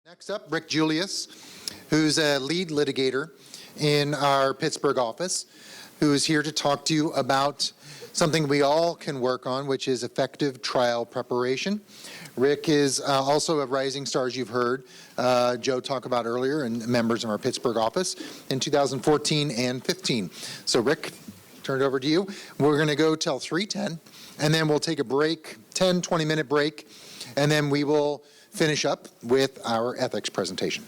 Next up, Rick Julius, who's a lead litigator in our Pittsburgh office, who is here to talk to you about something we all can work on, which is effective trial preparation. Rick is also a rising star, as you've heard Joe talk about earlier, and members of our Pittsburgh office in 2014 and 15. So Rick, turn it over to you. We're going to go till 3:10, and then we'll take a break, 10, 20-minute break, and then we will finish up with our ethics presentation.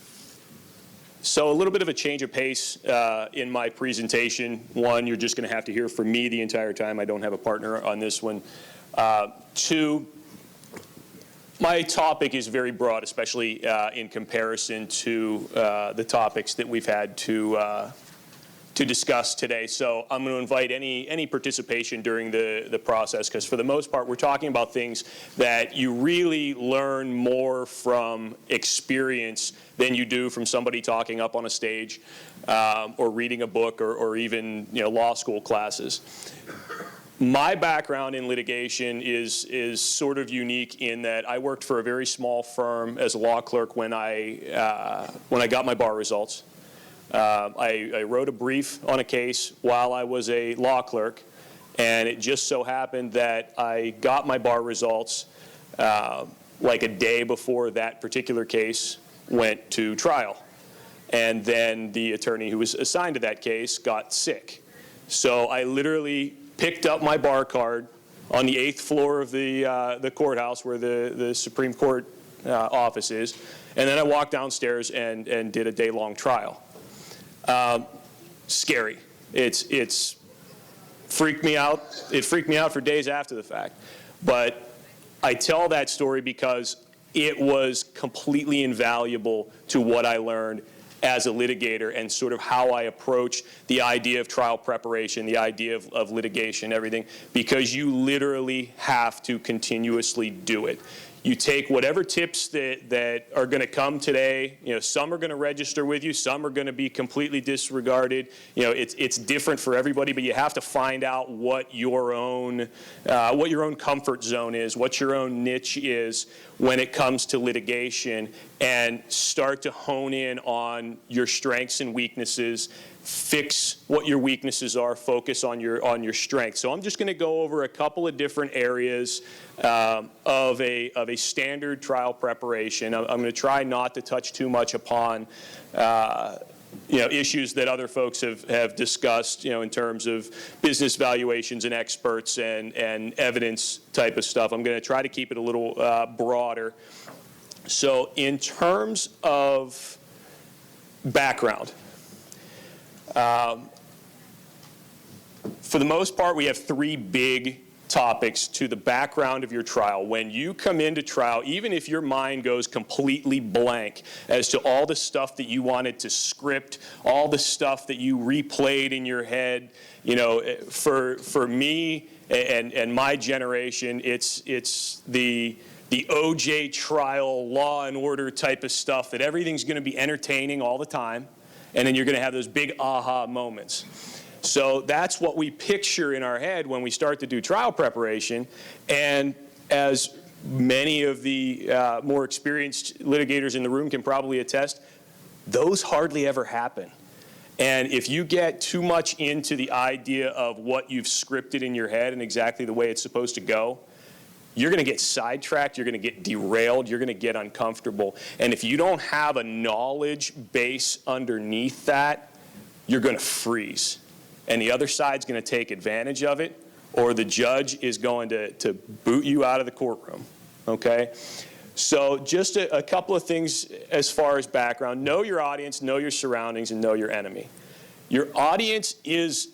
So a little bit of a change of pace in my presentation. One, you're just going to have to hear from me the entire time. I don't have a partner on this one. Two, my topic is very broad, especially in comparison to the topics that we've had to discuss today. So I'm going to invite any participation during the process, because for the most part we're talking about things that you really learn more from experience than you do from somebody talking up on a stage or reading a book or even law school classes. My background in litigation is sort of unique in that I worked for a very small firm as a law clerk when I got my bar results. I wrote a brief on a case while I was a law clerk, and it just so happened that I got my bar results like a day before that particular case went to trial. And then the attorney who was assigned to that case got sick. So I literally picked up my bar card on the 8th floor of the courthouse where the Supreme Court office is, and then I walked downstairs and did a day-long trial. Scary. It's freaked me out. It freaked me out for days after the fact. But I tell that story because it was completely invaluable to what I learned as a litigator and sort of how I approach the idea of trial preparation, the idea of litigation, everything, because you literally have to continuously do it. You take whatever tips that are going to come today. Some are going to register with you. Some are going to be completely disregarded. It's different for everybody, but you have to find out what your own comfort zone is, what your own niche is when it comes to litigation, and start to hone in on your strengths and weaknesses. Fix what your weaknesses are, focus on your strengths. So I'm just going to go over a couple of different areas of a standard trial preparation. I'm going to try not to touch too much upon issues that other folks have discussed, in terms of business valuations and experts and evidence type of stuff. I'm going to try to keep it a little broader. So in terms of background, for the most part, we have three big topics to the background of your trial. When you come into trial, even if your mind goes completely blank as to all the stuff that you wanted to script, all the stuff that you replayed in your head, for me and my generation, it's the OJ trial, Law and Order type of stuff, that everything's going to be entertaining all the time. And then you're going to have those big aha moments. So that's what we picture in our head when we start to do trial preparation. And as many of the more experienced litigators in the room can probably attest, those hardly ever happen. And if you get too much into the idea of what you've scripted in your head and exactly the way it's supposed to go, you're going to get sidetracked, you're going to get derailed, you're going to get uncomfortable. And if you don't have a knowledge base underneath that, you're going to freeze. And the other side's going to take advantage of it, or the judge is going to boot you out of the courtroom. Okay? So just a couple of things as far as background. Know your audience, know your surroundings, and know your enemy. Your audience is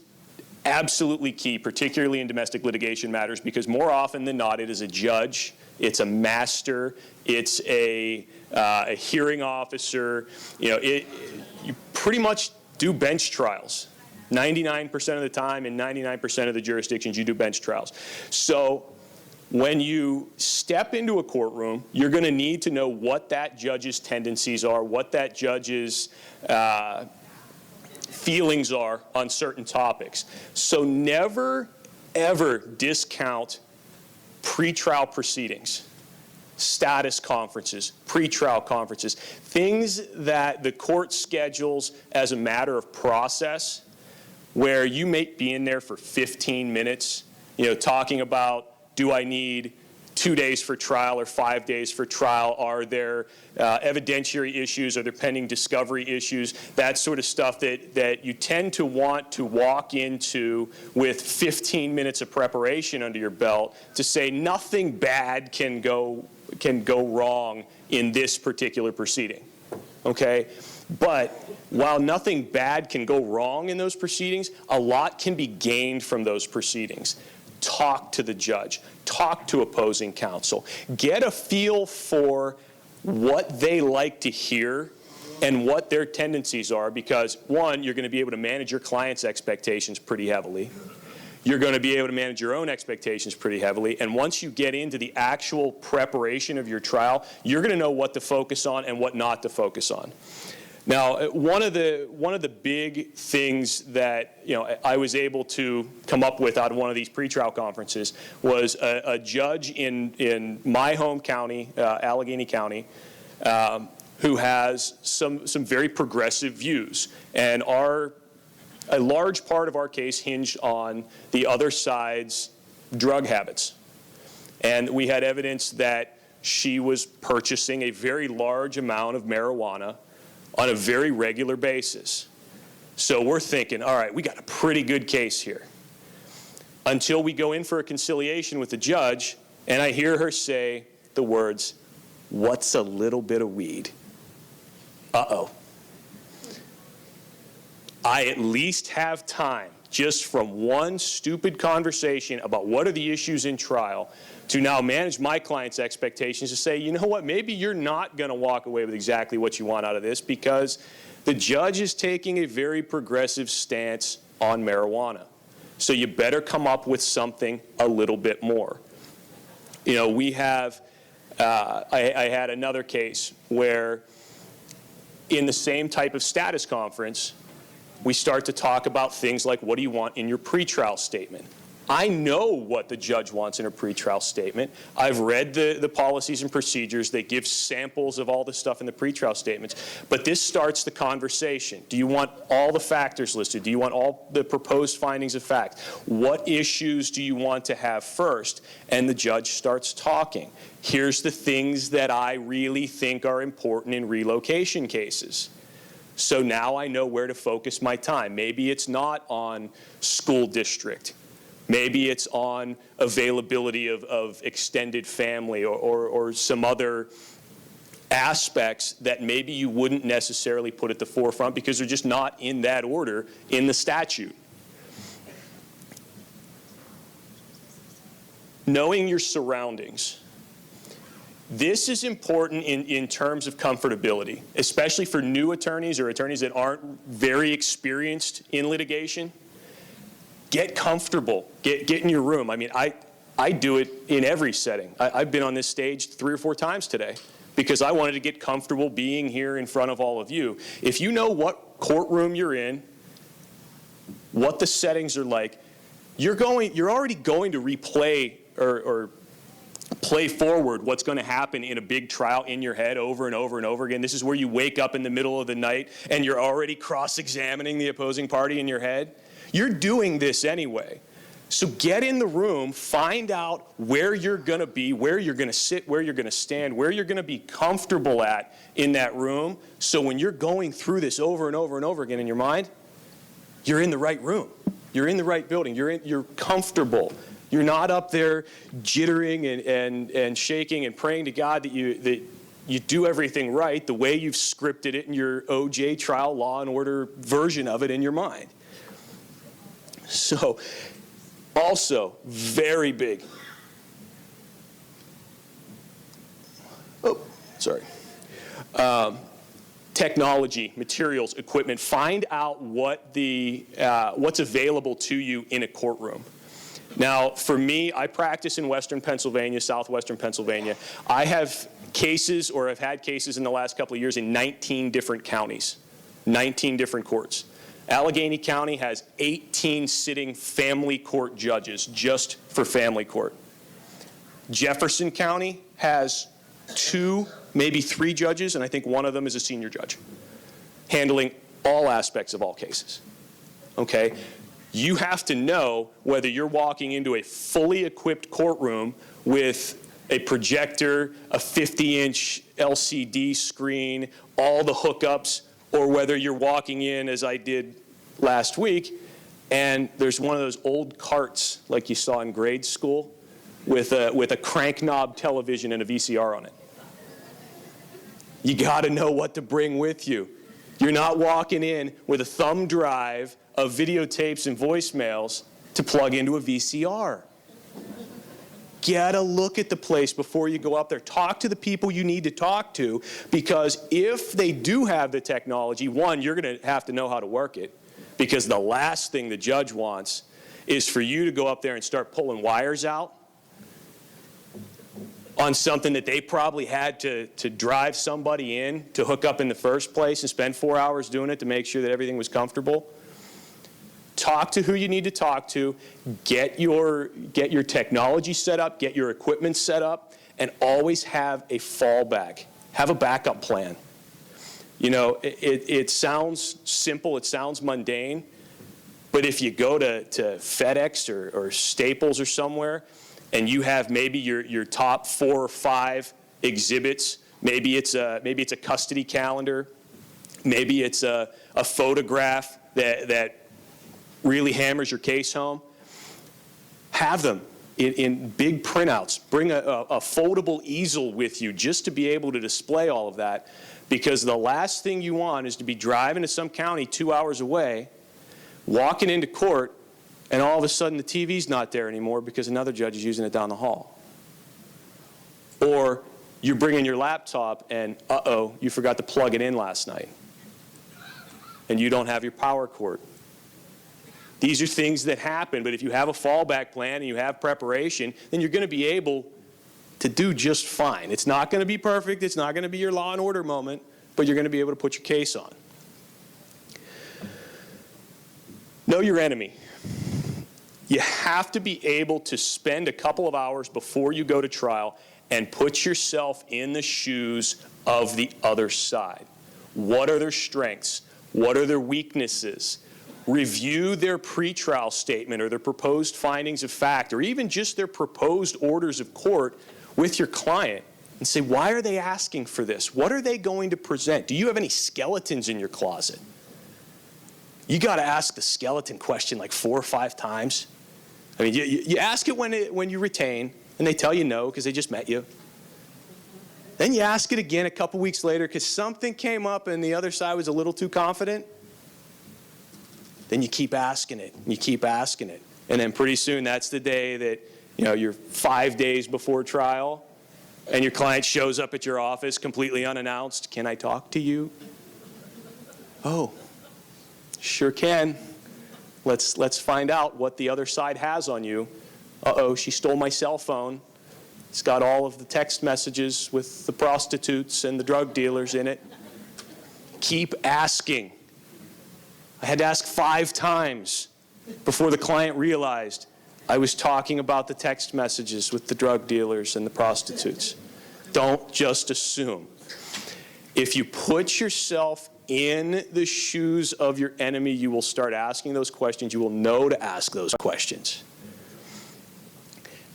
absolutely key, particularly in domestic litigation matters, because more often than not, it is a judge, it's a master, it's a hearing officer. You pretty much do bench trials. 99% of the time, in 99% of the jurisdictions, you do bench trials. So when you step into a courtroom, you're going to need to know what that judge's tendencies are, what that judge's feelings are on certain topics. So never, ever discount pretrial proceedings. status conferences, pretrial conferences, things that the court schedules as a matter of process, where you may be in there for 15 minutes, talking about, do I need 2 days for trial or 5 days for trial? Are there evidentiary issues? Are there pending discovery issues? That sort of stuff that you tend to want to walk into with 15 minutes of preparation under your belt to say nothing bad can go wrong in this particular proceeding, okay? But while nothing bad can go wrong in those proceedings, a lot can be gained from those proceedings. Talk to the judge, talk to opposing counsel, get a feel for what they like to hear and what their tendencies are, because one, you're going to be able to manage your client's expectations pretty heavily. You're going to be able to manage your own expectations pretty heavily, and once you get into the actual preparation of your trial, you're going to know what to focus on and what not to focus on. Now, one of the big things that I was able to come up with out of one of these pretrial conferences was a judge in my home county, Allegheny County, who has some very progressive views, and a large part of our case hinged on the other side's drug habits, and we had evidence that she was purchasing a very large amount of marijuana on a very regular basis. So we're thinking, all right, we got a pretty good case here. Until we go in for a conciliation with the judge, and I hear her say the words, "What's a little bit of weed?" Uh-oh. I at least have time, just from one stupid conversation about what are the issues in trial, to now manage my client's expectations to say, you know what, maybe you're not going to walk away with exactly what you want out of this because the judge is taking a very progressive stance on marijuana. So you better come up with something a little bit more. We have, I had another case where in the same type of status conference, we start to talk about things like, what do you want in your pretrial statement? I know what the judge wants in a pretrial statement. I've read the policies and procedures. They give samples of all the stuff in the pretrial statements. But this starts the conversation. Do you want all the factors listed? Do you want all the proposed findings of fact? What issues do you want to have first? And the judge starts talking. Here's the things that I really think are important in relocation cases. So now I know where to focus my time. Maybe it's not on school district. Maybe it's on availability of extended family or some other aspects that maybe you wouldn't necessarily put at the forefront because they're just not in that order in the statute. Knowing your surroundings. This is important in terms of comfortability, especially for new attorneys or attorneys that aren't very experienced in litigation. Get comfortable. Get in your room. I mean, I do it in every setting. I've been on this stage 3 or 4 times today because I wanted to get comfortable being here in front of all of you. If you know what courtroom you're in, what the settings are like, you're already going to replay or play forward what's going to happen in a big trial in your head over and over and over again. This is where you wake up in the middle of the night and you're already cross-examining the opposing party in your head. You're doing this anyway. So get in the room, find out where you're going to be, where you're going to sit, where you're going to stand, where you're going to be comfortable at in that room. So when you're going through this over and over and over again in your mind, you're in the right room. You're in the right building. You're comfortable. You're not up there jittering and shaking and praying to God that you do everything right the way you've scripted it in your OJ trial law and order version of it in your mind. So, also, very big. Technology, materials, equipment. Find out what's available to you in a courtroom. Now, for me, I practice in Western Pennsylvania, Southwestern Pennsylvania. I have cases, or I've had cases in the last couple of years in 19 different counties, 19 different courts. Allegheny County has 18 sitting family court judges just for family court. Jefferson County has 2, maybe 3 judges, and I think one of them is a senior judge, handling all aspects of all cases. Okay? You have to know whether you're walking into a fully equipped courtroom with a projector, a 50-inch LCD screen, all the hookups, or whether you're walking in, as I did last week, and there's one of those old carts like you saw in grade school with a crank knob television and a VCR on it. You got to know what to bring with you. You're not walking in with a thumb drive of videotapes and voicemails to plug into a VCR. Get a look at the place before you go up there. Talk to the people you need to talk to, because if they do have the technology, one, you're going to have to know how to work it, because the last thing the judge wants is for you to go up there and start pulling wires out on something that they probably had to drive somebody in to hook up in the first place and spend 4 hours doing it to make sure that everything was comfortable. Talk to who you need to talk to, get your technology set up, get your equipment set up, and always have a fallback. Have a backup plan. You know, it sounds simple, it sounds mundane, but if you go to FedEx or Staples or somewhere, and you have maybe your top 4 or 5 exhibits, maybe it's a custody calendar, maybe it's a photograph that really hammers your case home. Have them in big printouts. Bring a foldable easel with you just to be able to display all of that, because the last thing you want is to be driving to some county 2 hours away, walking into court, and all of a sudden the TV's not there anymore because another judge is using it down the hall. Or you're bringing your laptop and, you forgot to plug it in last night, and you don't have your power cord. These are things that happen, but if you have a fallback plan and you have preparation, then you're going to be able to do just fine. It's not going to be perfect. It's not going to be your Law and Order moment, but you're going to be able to put your case on. Know your enemy. You have to be able to spend a couple of hours before you go to trial and put yourself in the shoes of the other side. What are their strengths? What are their weaknesses? Review their pretrial statement or their proposed findings of fact, or even just their proposed orders of court with your client, and say, why are they asking for this? What are they going to present? Do you have any skeletons in your closet? You got to ask the skeleton question like 4 or 5 times. I mean, you ask it when you retain, and they tell you no because they just met you. Then you ask it again a couple weeks later because something came up and the other side was a little too confident. Then you keep asking it, and you keep asking it. And then pretty soon that's the day that, you're 5 days before trial, and your client shows up at your office completely unannounced. Can I talk to you? Oh, sure can. Let's find out what the other side has on you. She stole my cell phone. It's got all of the text messages with the prostitutes and the drug dealers in it. Keep asking. I had to ask 5 times before the client realized I was talking about the text messages with the drug dealers and the prostitutes. Don't just assume. If you put yourself in the shoes of your enemy, you will start asking those questions. You will know to ask those questions.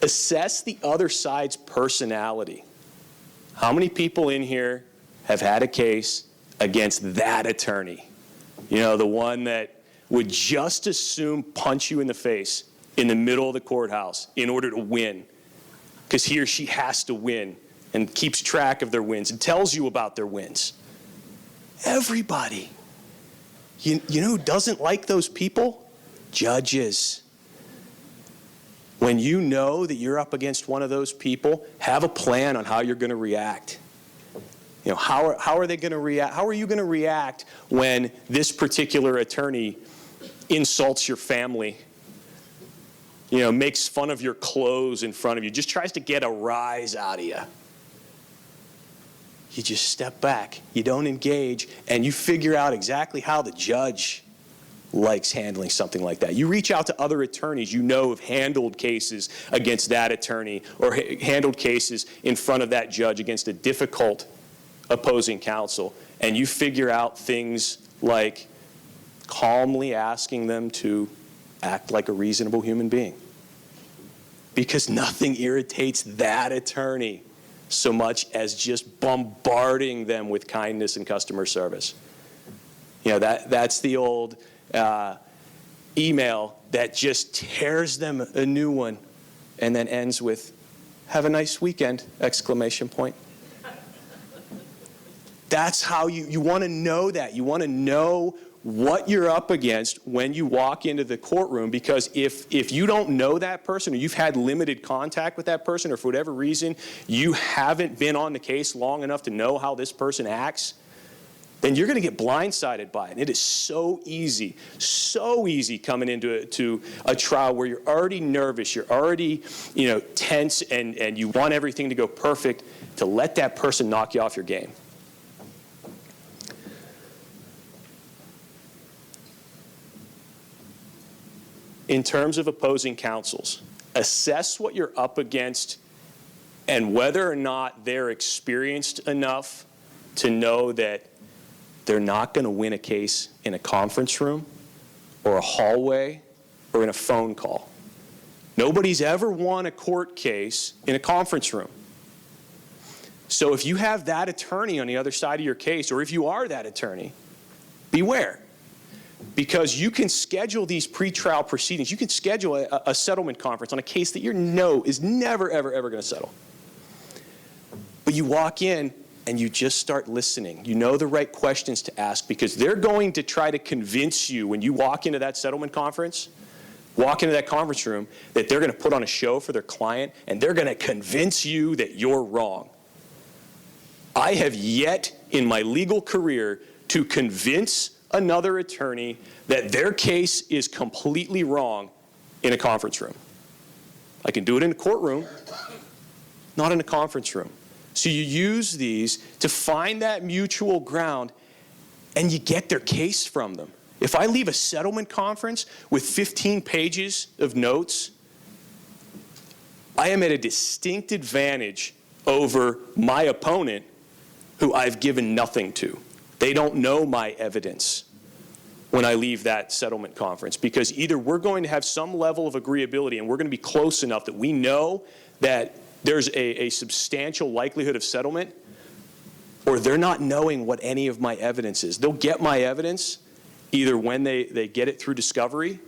Assess the other side's personality. How many people in here have had a case against that attorney? The one that would just as soon punch you in the face in the middle of the courthouse in order to win, because he or she has to win and keeps track of their wins and tells you about their wins. Everybody. You know who doesn't like those people? Judges. When you know that you're up against one of those people, have a plan on how you're going to react. How are they going to react? How are you going to react when this particular attorney insults your family? Makes fun of your clothes in front of you, just tries to get a rise out of you. You just step back, you don't engage, and you figure out exactly how the judge likes handling something like that. You reach out to other attorneys you know have handled cases against that attorney or handled cases in front of that judge against a difficult opposing counsel, and you figure out things like calmly asking them to act like a reasonable human being. Because nothing irritates that attorney so much as just bombarding them with kindness and customer service. You know, that's the old email that just tears them a new one and then ends with, "Have a nice weekend!" exclamation point. That's how you want to know that. You want to know what you're up against when you walk into the courtroom, because if you don't know that person, or you've had limited contact with that person, or for whatever reason you haven't been on the case long enough to know how this person acts, then you're going to get blindsided by it. And it is so easy coming into a trial where you're already nervous, you're already tense, and you want everything to go perfect, to let that person knock you off your game. In terms of opposing counsels, assess what you're up against and whether or not they're experienced enough to know that they're not going to win a case in a conference room or a hallway or in a phone call. Nobody's ever won a court case in a conference room. So if you have that attorney on the other side of your case, or if you are that attorney, beware. Because you can schedule these pretrial proceedings. You can schedule a settlement conference on a case that you know is never, ever, ever going to settle. But you walk in and you just start listening. You know the right questions to ask, because they're going to try to convince you when you walk into that settlement conference, walk into that conference room, that they're going to put on a show for their client, and they're going to convince you that you're wrong. I have yet in my legal career to convince another attorney that their case is completely wrong in a conference room. I can do it in a courtroom, not in a conference room. So you use these to find that mutual ground, and you get their case from them. If I leave a settlement conference with 15 pages of notes, I am at a distinct advantage over my opponent, who I've given nothing to. They don't know my evidence when I leave that settlement conference, because either we're going to have some level of agreeability and we're going to be close enough that we know that there's a substantial likelihood of settlement, or they're not knowing what any of my evidence is. They'll get my evidence either when they get it through discovery,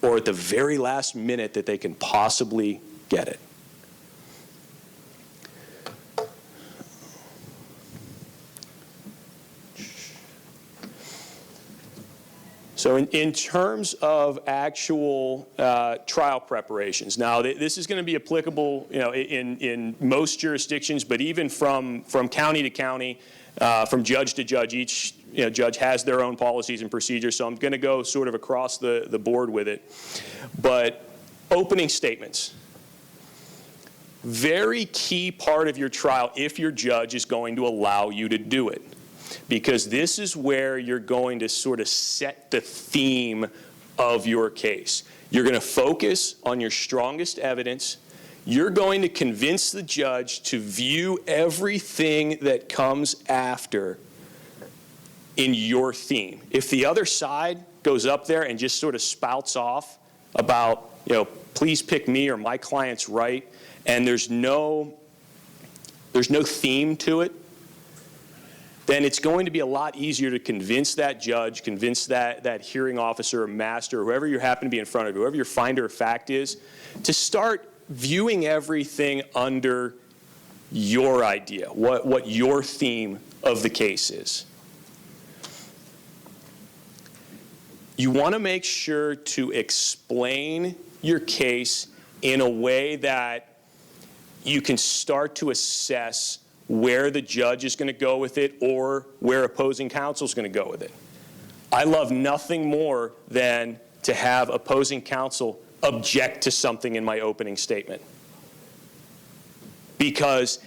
or at the very last minute that they can possibly get it. So in terms of actual trial preparations, now this is going to be applicable, in most jurisdictions, but even from county to county, from judge to judge, each judge has their own policies and procedures. So I'm going to go sort of across the board with it. But opening statements, very key part of your trial if your judge is going to allow you to do it. Because this is where you're going to sort of set the theme of your case. You're going to focus on your strongest evidence. You're going to convince the judge to view everything that comes after in your theme. If the other side goes up there and just sort of spouts off about, please pick me or my client's right, and there's no theme to it, then it's going to be a lot easier to convince that judge, convince that hearing officer or master, or whoever you happen to be in front of, whoever your finder of fact is, to start viewing everything under your idea, what your theme of the case is. You want to make sure to explain your case in a way that you can start to assess where the judge is going to go with it, or where opposing counsel is going to go with it. I love nothing more than to have opposing counsel object to something in my opening statement. Because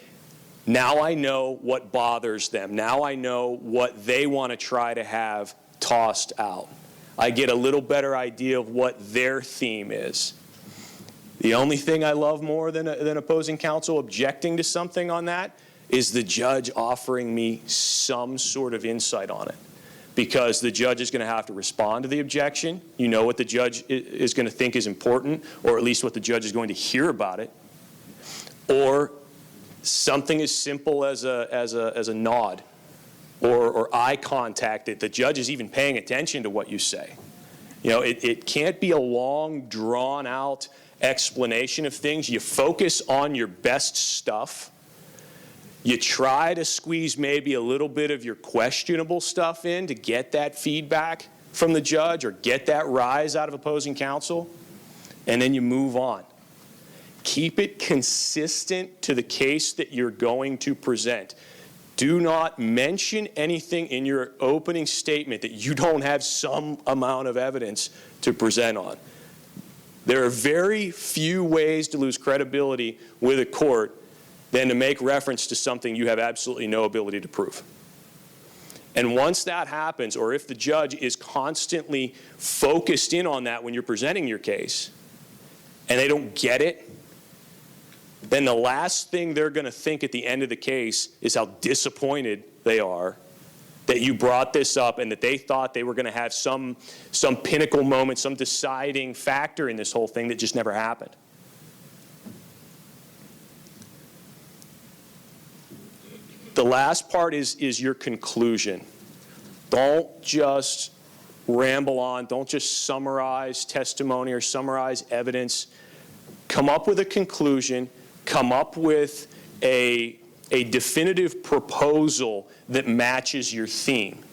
now I know what bothers them. Now I know what they want to try to have tossed out. I get a little better idea of what their theme is. The only thing I love more than opposing counsel objecting to something on that is the judge offering me some sort of insight on it. Because the judge is going to have to respond to the objection. You know what the judge is going to think is important, or at least what the judge is going to hear about it. Or something as simple as a nod or eye contact that the judge is even paying attention to what you say. You know, it can't be a long, drawn-out explanation of things. You focus on your best stuff. You try to squeeze maybe a little bit of your questionable stuff in to get that feedback from the judge or get that rise out of opposing counsel, and then you move on. Keep it consistent to the case that you're going to present. Do not mention anything in your opening statement that you don't have some amount of evidence to present on. There are very few ways to lose credibility with a court than to make reference to something you have absolutely no ability to prove. And once that happens, or if the judge is constantly focused in on that when you're presenting your case, and they don't get it, then the last thing they're going to think at the end of the case is how disappointed they are that you brought this up and that they thought they were going to have some pinnacle moment, some deciding factor in this whole thing that just never happened. The last part is your conclusion. Don't just ramble on. Don't just summarize testimony or summarize evidence. Come up with a conclusion. Come up with a definitive proposal that matches your theme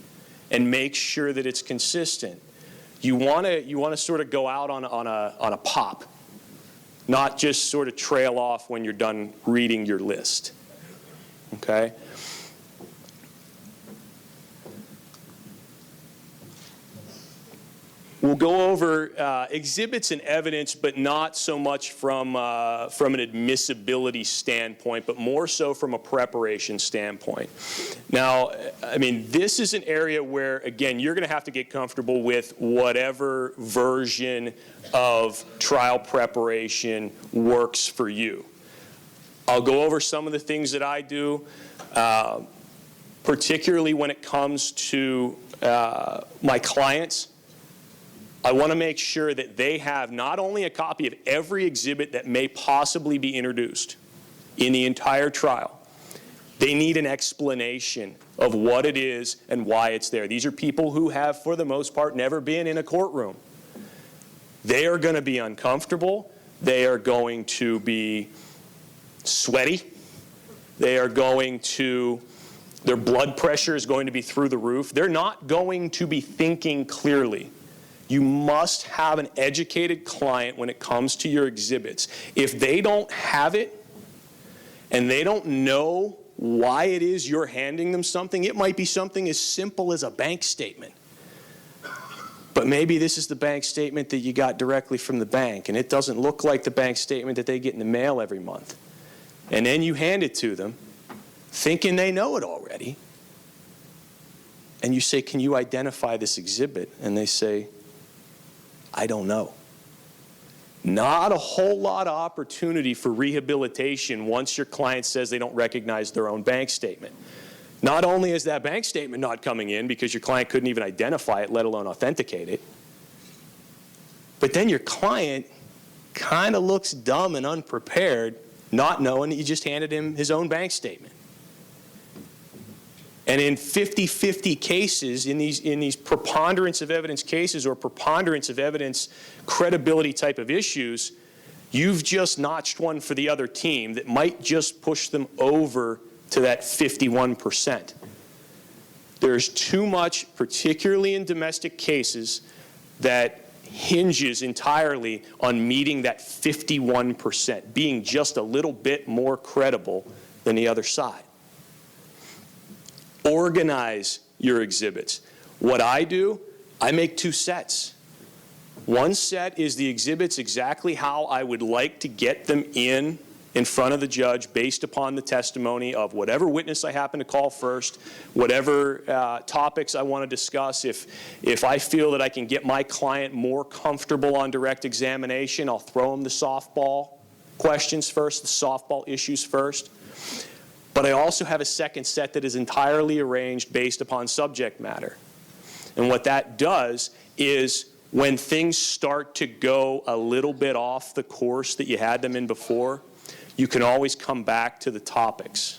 and make sure that it's consistent. You want to sort of go out on a pop, not just sort of trail off when you're done reading your list. Okay? We'll go over exhibits and evidence, but not so much from an admissibility standpoint, but more so from a preparation standpoint. Now, I mean, this is an area where, again, you're going to have to get comfortable with whatever version of trial preparation works for you. I'll go over some of the things that I do, particularly when it comes to my clients. I want to make sure that they have not only a copy of every exhibit that may possibly be introduced in the entire trial, they need an explanation of what it is and why it's there. These are people who have, for the most part, never been in a courtroom. They are going to be uncomfortable. They are going to be sweaty. They are going to, their blood pressure is going to be through the roof. They're not going to be thinking clearly. You must have an educated client when it comes to your exhibits. If they don't have it and they don't know why it is you're handing them something, it might be something as simple as a bank statement. But maybe this is the bank statement that you got directly from the bank, and it doesn't look like the bank statement that they get in the mail every month. And then you hand it to them, thinking they know it already. And you say, can you identify this exhibit? And they say, I don't know. Not a whole lot of opportunity for rehabilitation once your client says they don't recognize their own bank statement. Not only is that bank statement not coming in because your client couldn't even identify it, let alone authenticate it, but then your client kind of looks dumb and unprepared, not knowing that you just handed him his own bank statement. And in 50-50 cases, in these preponderance of evidence cases or preponderance of evidence credibility type of issues, you've just notched one for the other team that might just push them over to that 51%. There's too much, particularly in domestic cases, that hinges entirely on meeting that 51%, being just a little bit more credible than the other side. Organize your exhibits. What I do, I make two sets. One set is the exhibits exactly how I would like to get them in in front of the judge based upon the testimony of whatever witness I happen to call first, whatever topics I want to discuss. If I feel that I can get my client more comfortable on direct examination, I'll throw them the softball questions first, the softball issues first. But I also have a second set that is entirely arranged based upon subject matter. And what that does is when things start to go a little bit off the course that you had them in before, you can always come back to the topics,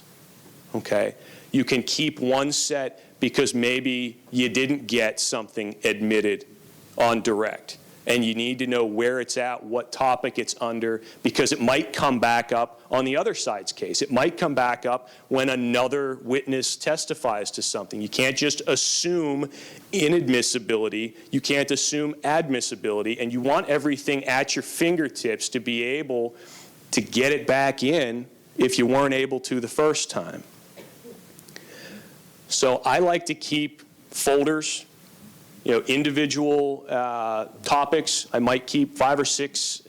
okay? You can keep one set because maybe you didn't get something admitted on direct, and you need to know where it's at, what topic it's under, because it might come back up on the other side's case. It might come back up when another witness testifies to something. You can't just assume inadmissibility. You can't assume admissibility, and you want everything at your fingertips to be able to get it back in if you weren't able to the first time. So I like to keep folders, individual topics. I might keep 5 or 6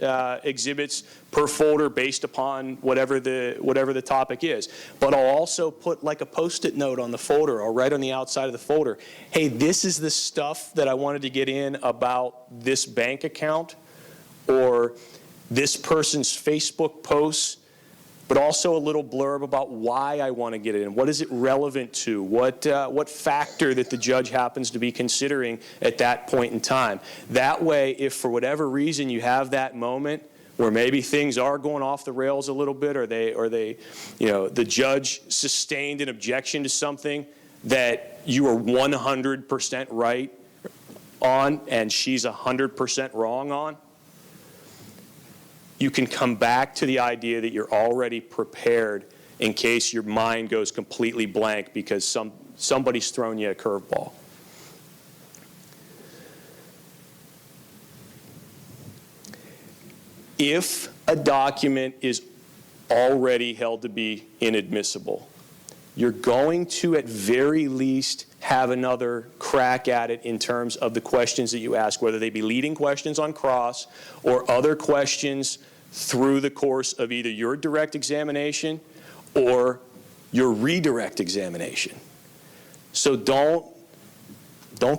exhibits per folder based upon whatever the topic is. But I'll also put like a Post-it note on the folder or right on the outside of the folder. Hey, this is the stuff that I wanted to get in about this bank account or this person's Facebook posts, but also a little blurb about why I want to get it in. What is it relevant to? What factor that the judge happens to be considering at that point in time? That way, if for whatever reason you have that moment where maybe things are going off the rails a little bit, or the judge sustained an objection to something that you are 100% right on and she's 100% wrong on, you can come back to the idea that you're already prepared in case your mind goes completely blank because somebody's thrown you a curveball. If a document is already held to be inadmissible, you're going to at very least have another crack at it in terms of the questions that you ask, whether they be leading questions on cross or other questions through the course of either your direct examination or your redirect examination. So don't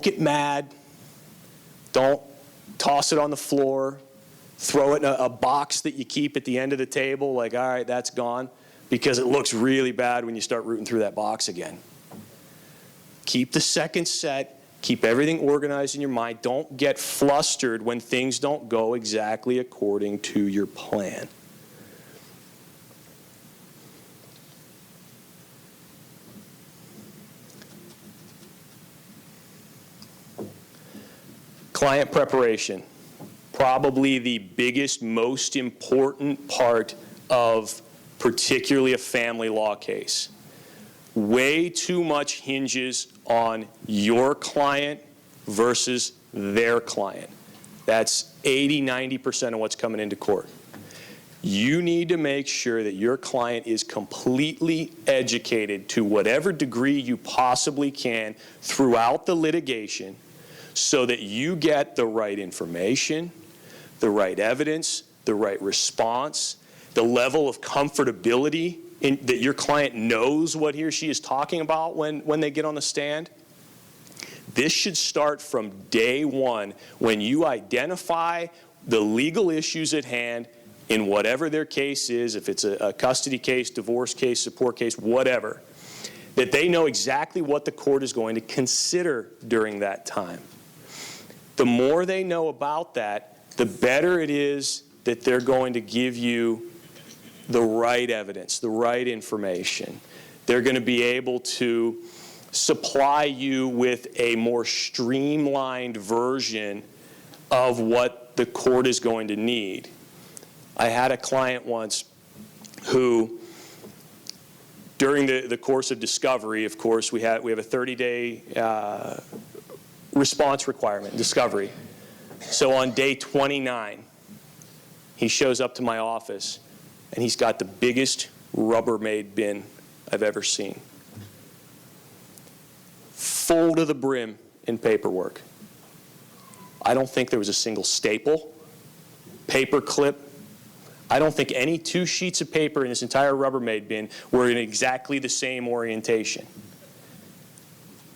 get mad. Don't toss it on the floor. Throw it in a box that you keep at the end of the table, like, all right, that's gone, because it looks really bad when you start rooting through that box again. Keep the second set. Keep everything organized in your mind. Don't get flustered when things don't go exactly according to your plan. Client preparation. Probably the biggest, most important part of particularly a family law case. Way too much hinges on your client versus their client. That's 80-90% of what's coming into court. You need to make sure that your client is completely educated to whatever degree you possibly can throughout the litigation so that you get the right information, the right evidence, the right response, the level of comfortability that your client knows what he or she is talking about when they get on the stand. This should start from day one when you identify the legal issues at hand in whatever their case is, if it's a custody case, divorce case, support case, whatever, that they know exactly what the court is going to consider during that time. The more they know about that, the better it is that they're going to give you the right evidence, the right information. They're going to be able to supply you with a more streamlined version of what the court is going to need. I had a client once who, during the course of discovery, of course, we have a 30-day response requirement, discovery. So on day 29, he shows up to my office, and he's got the biggest Rubbermaid bin I've ever seen. Full to the brim in paperwork. I don't think there was a single staple, paper clip, I don't think any two sheets of paper in this entire Rubbermaid bin were in exactly the same orientation.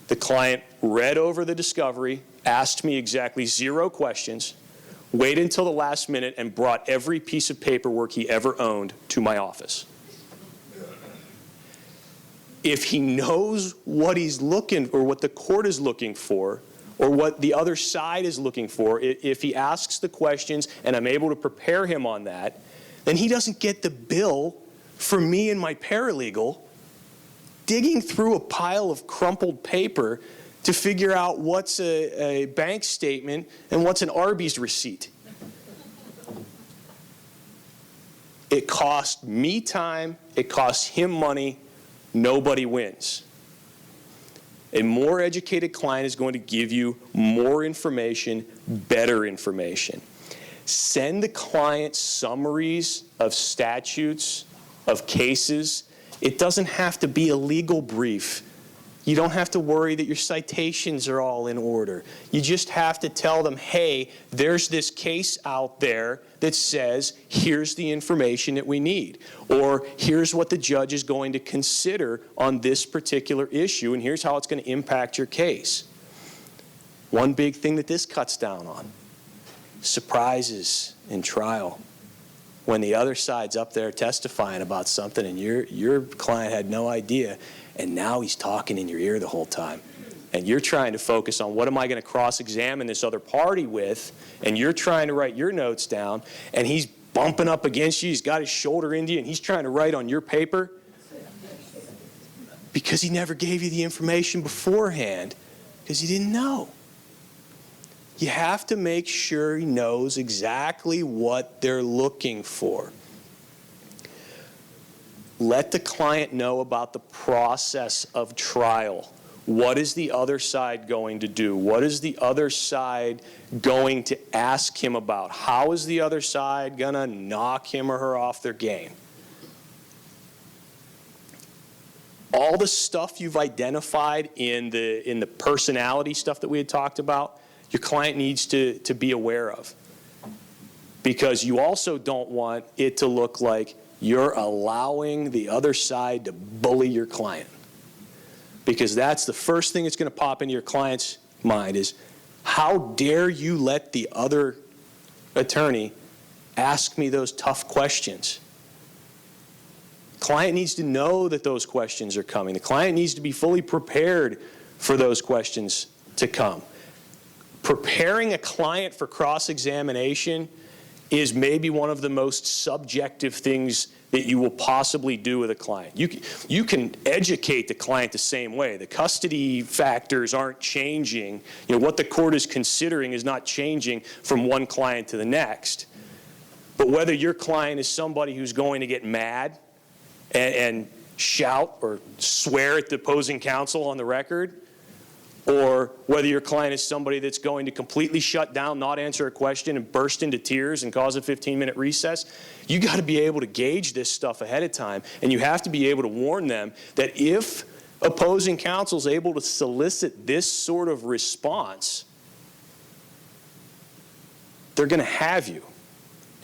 The client read over the discovery, asked me exactly 0 questions, waited until the last minute, and brought every piece of paperwork he ever owned to my office. If he knows what he's looking, or what the court is looking for, or what the other side is looking for, if he asks the questions and I'm able to prepare him on that, then he doesn't get the bill for me and my paralegal digging through a pile of crumpled paper to figure out what's a bank statement and what's an Arby's receipt. It costs me time, it costs him money, nobody wins. A more educated client is going to give you more information, better information. Send the client summaries of statutes, of cases. It doesn't have to be a legal brief. You don't have to worry that your citations are all in order. You just have to tell them, hey, there's this case out there that says, here's the information that we need. Or here's what the judge is going to consider on this particular issue, and here's how it's going to impact your case. One big thing that this cuts down on: surprises in trial. When the other side's up there testifying about something and your client had no idea, and now he's talking in your ear the whole time. And you're trying to focus on, what am I going to cross-examine this other party with? And you're trying to write your notes down, and he's bumping up against you. He's got his shoulder into you, and he's trying to write on your paper because he never gave you the information beforehand because he didn't know. You have to make sure he knows exactly what they're looking for. Let the client know about the process of trial. What is the other side going to do? What is the other side going to ask him about? How is the other side going to knock him or her off their game? All the stuff you've identified in the personality stuff that we had talked about, your client needs to be aware of. Because you also don't want it to look like you're allowing the other side to bully your client. Because that's the first thing that's going to pop into your client's mind is, how dare you let the other attorney ask me those tough questions? Client needs to know that those questions are coming. The client needs to be fully prepared for those questions to come. Preparing a client for cross-examination is maybe one of the most subjective things that you will possibly do with a client. You can educate the client the same way. The custody factors aren't changing. You know, what the court is considering is not changing from one client to the next. But whether your client is somebody who's going to get mad and shout or swear at the opposing counsel on the record, or whether your client is somebody that's going to completely shut down, not answer a question, and burst into tears and cause a 15-minute recess, you got to be able to gauge this stuff ahead of time, and you have to be able to warn them that if opposing counsel is able to solicit this sort of response, they're going to have you.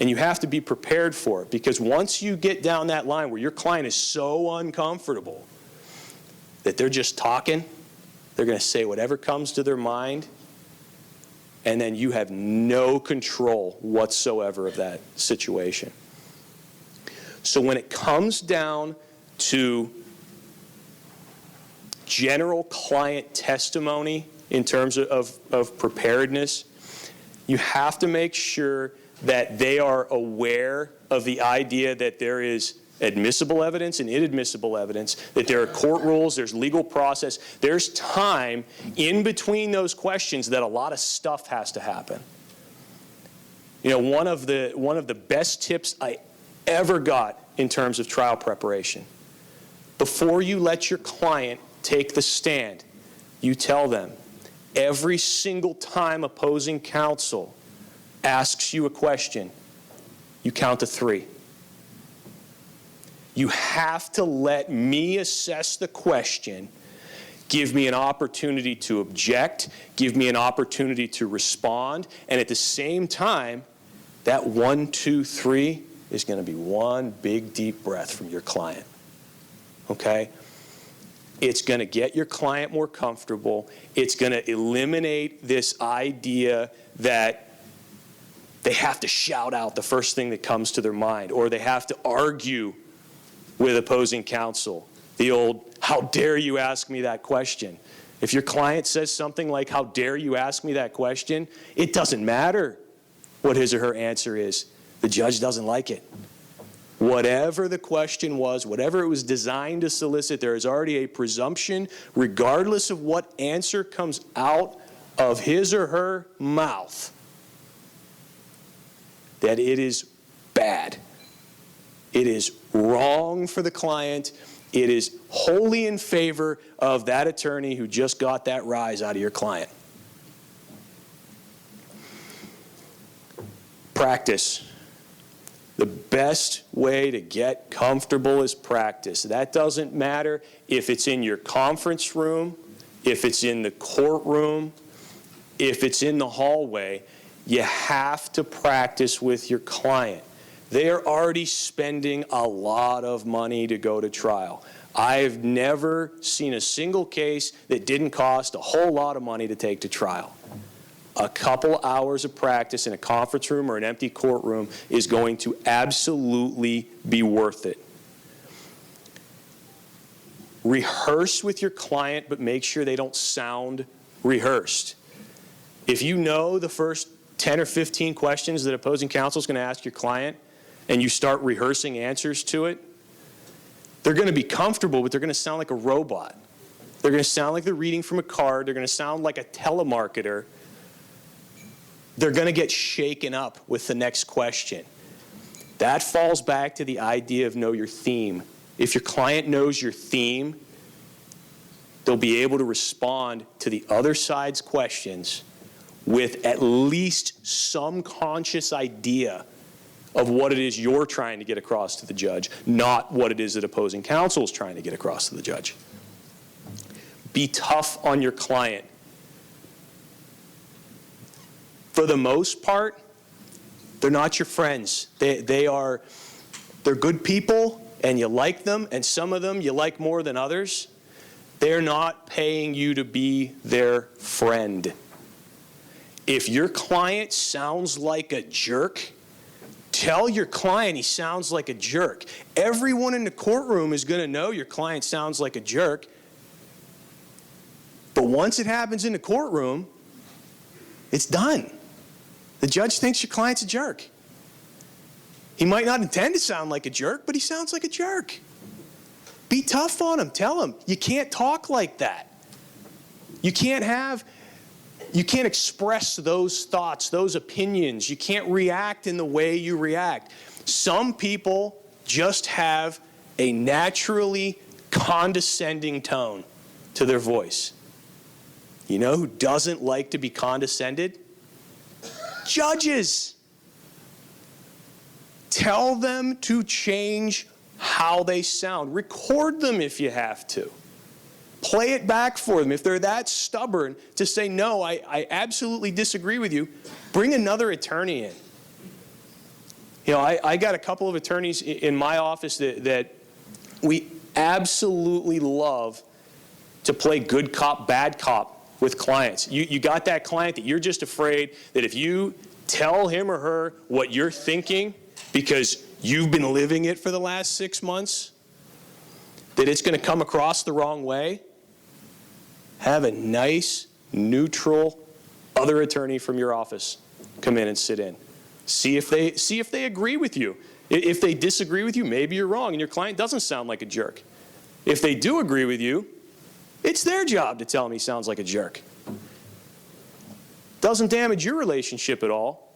And you have to be prepared for it, because once you get down that line where your client is so uncomfortable that they're just talking, they're going to say whatever comes to their mind, and then you have no control whatsoever of that situation. So when it comes down to general client testimony in terms of preparedness, you have to make sure that they are aware of the idea that there is admissible evidence and inadmissible evidence, that there are court rules, there's legal process, there's time in between those questions that a lot of stuff has to happen. You know, one of the best tips I ever got in terms of trial preparation: before you let your client take the stand, you tell them, every single time opposing counsel asks you a question, you count to 3. You have to let me assess the question, give me an opportunity to object, give me an opportunity to respond, and at the same time, that 1, 2, 3 is going to be one big deep breath from your client. Okay? It's going to get your client more comfortable. It's going to eliminate this idea that they have to shout out the first thing that comes to their mind, or they have to argue with opposing counsel. The old, how dare you ask me that question? If your client says something like, how dare you ask me that question, it doesn't matter what his or her answer is. The judge doesn't like it. Whatever the question was, whatever it was designed to solicit, there is already a presumption, regardless of what answer comes out of his or her mouth, that it is bad. It is wrong for the client. It is wholly in favor of that attorney who just got that rise out of your client. Practice. The best way to get comfortable is practice. That doesn't matter if it's in your conference room, if it's in the courtroom, if it's in the hallway. You have to practice with your client. They are already spending a lot of money to go to trial. I've never seen a single case that didn't cost a whole lot of money to take to trial. A couple hours of practice in a conference room or an empty courtroom is going to absolutely be worth it. Rehearse with your client, but make sure they don't sound rehearsed. If you know the first 10 or 15 questions that opposing counsel is going to ask your client, and you start rehearsing answers to it, they're going to be comfortable, but they're going to sound like a robot. They're going to sound like they're reading from a card. They're going to sound like a telemarketer. They're going to get shaken up with the next question. That falls back to the idea of know your theme. If your client knows your theme, they'll be able to respond to the other side's questions with at least some conscious idea of what it is you're trying to get across to the judge, not what it is that opposing counsel is trying to get across to the judge. Be tough on your client. For the most part, they're not your friends. They're good people, and you like them, and some of them you like more than others. They're not paying you to be their friend. If your client sounds like a jerk, tell your client he sounds like a jerk. Everyone in the courtroom is going to know your client sounds like a jerk. But once it happens in the courtroom, it's done. The judge thinks your client's a jerk. He might not intend to sound like a jerk, but he sounds like a jerk. Be tough on him. Tell him, you can't talk like that. You can't express those thoughts, those opinions. You can't react in the way you react. Some people just have a naturally condescending tone to their voice. You know who doesn't like to be condescended? Judges. Tell them to change how they sound. Record them if you have to. Play it back for them. If they're that stubborn to say, no, I absolutely disagree with you, bring another attorney in. You know, I got a couple of attorneys in my office that we absolutely love to play good cop, bad cop with clients. You got that client that you're just afraid that if you tell him or her what you're thinking because you've been living it for the last 6 months, that it's going to come across the wrong way. Have a nice, neutral other attorney from your office come in and sit in. See if they agree with you. If they disagree with you, maybe you're wrong and your client doesn't sound like a jerk. If they do agree with you, it's their job to tell him he sounds like a jerk. Doesn't damage your relationship at all,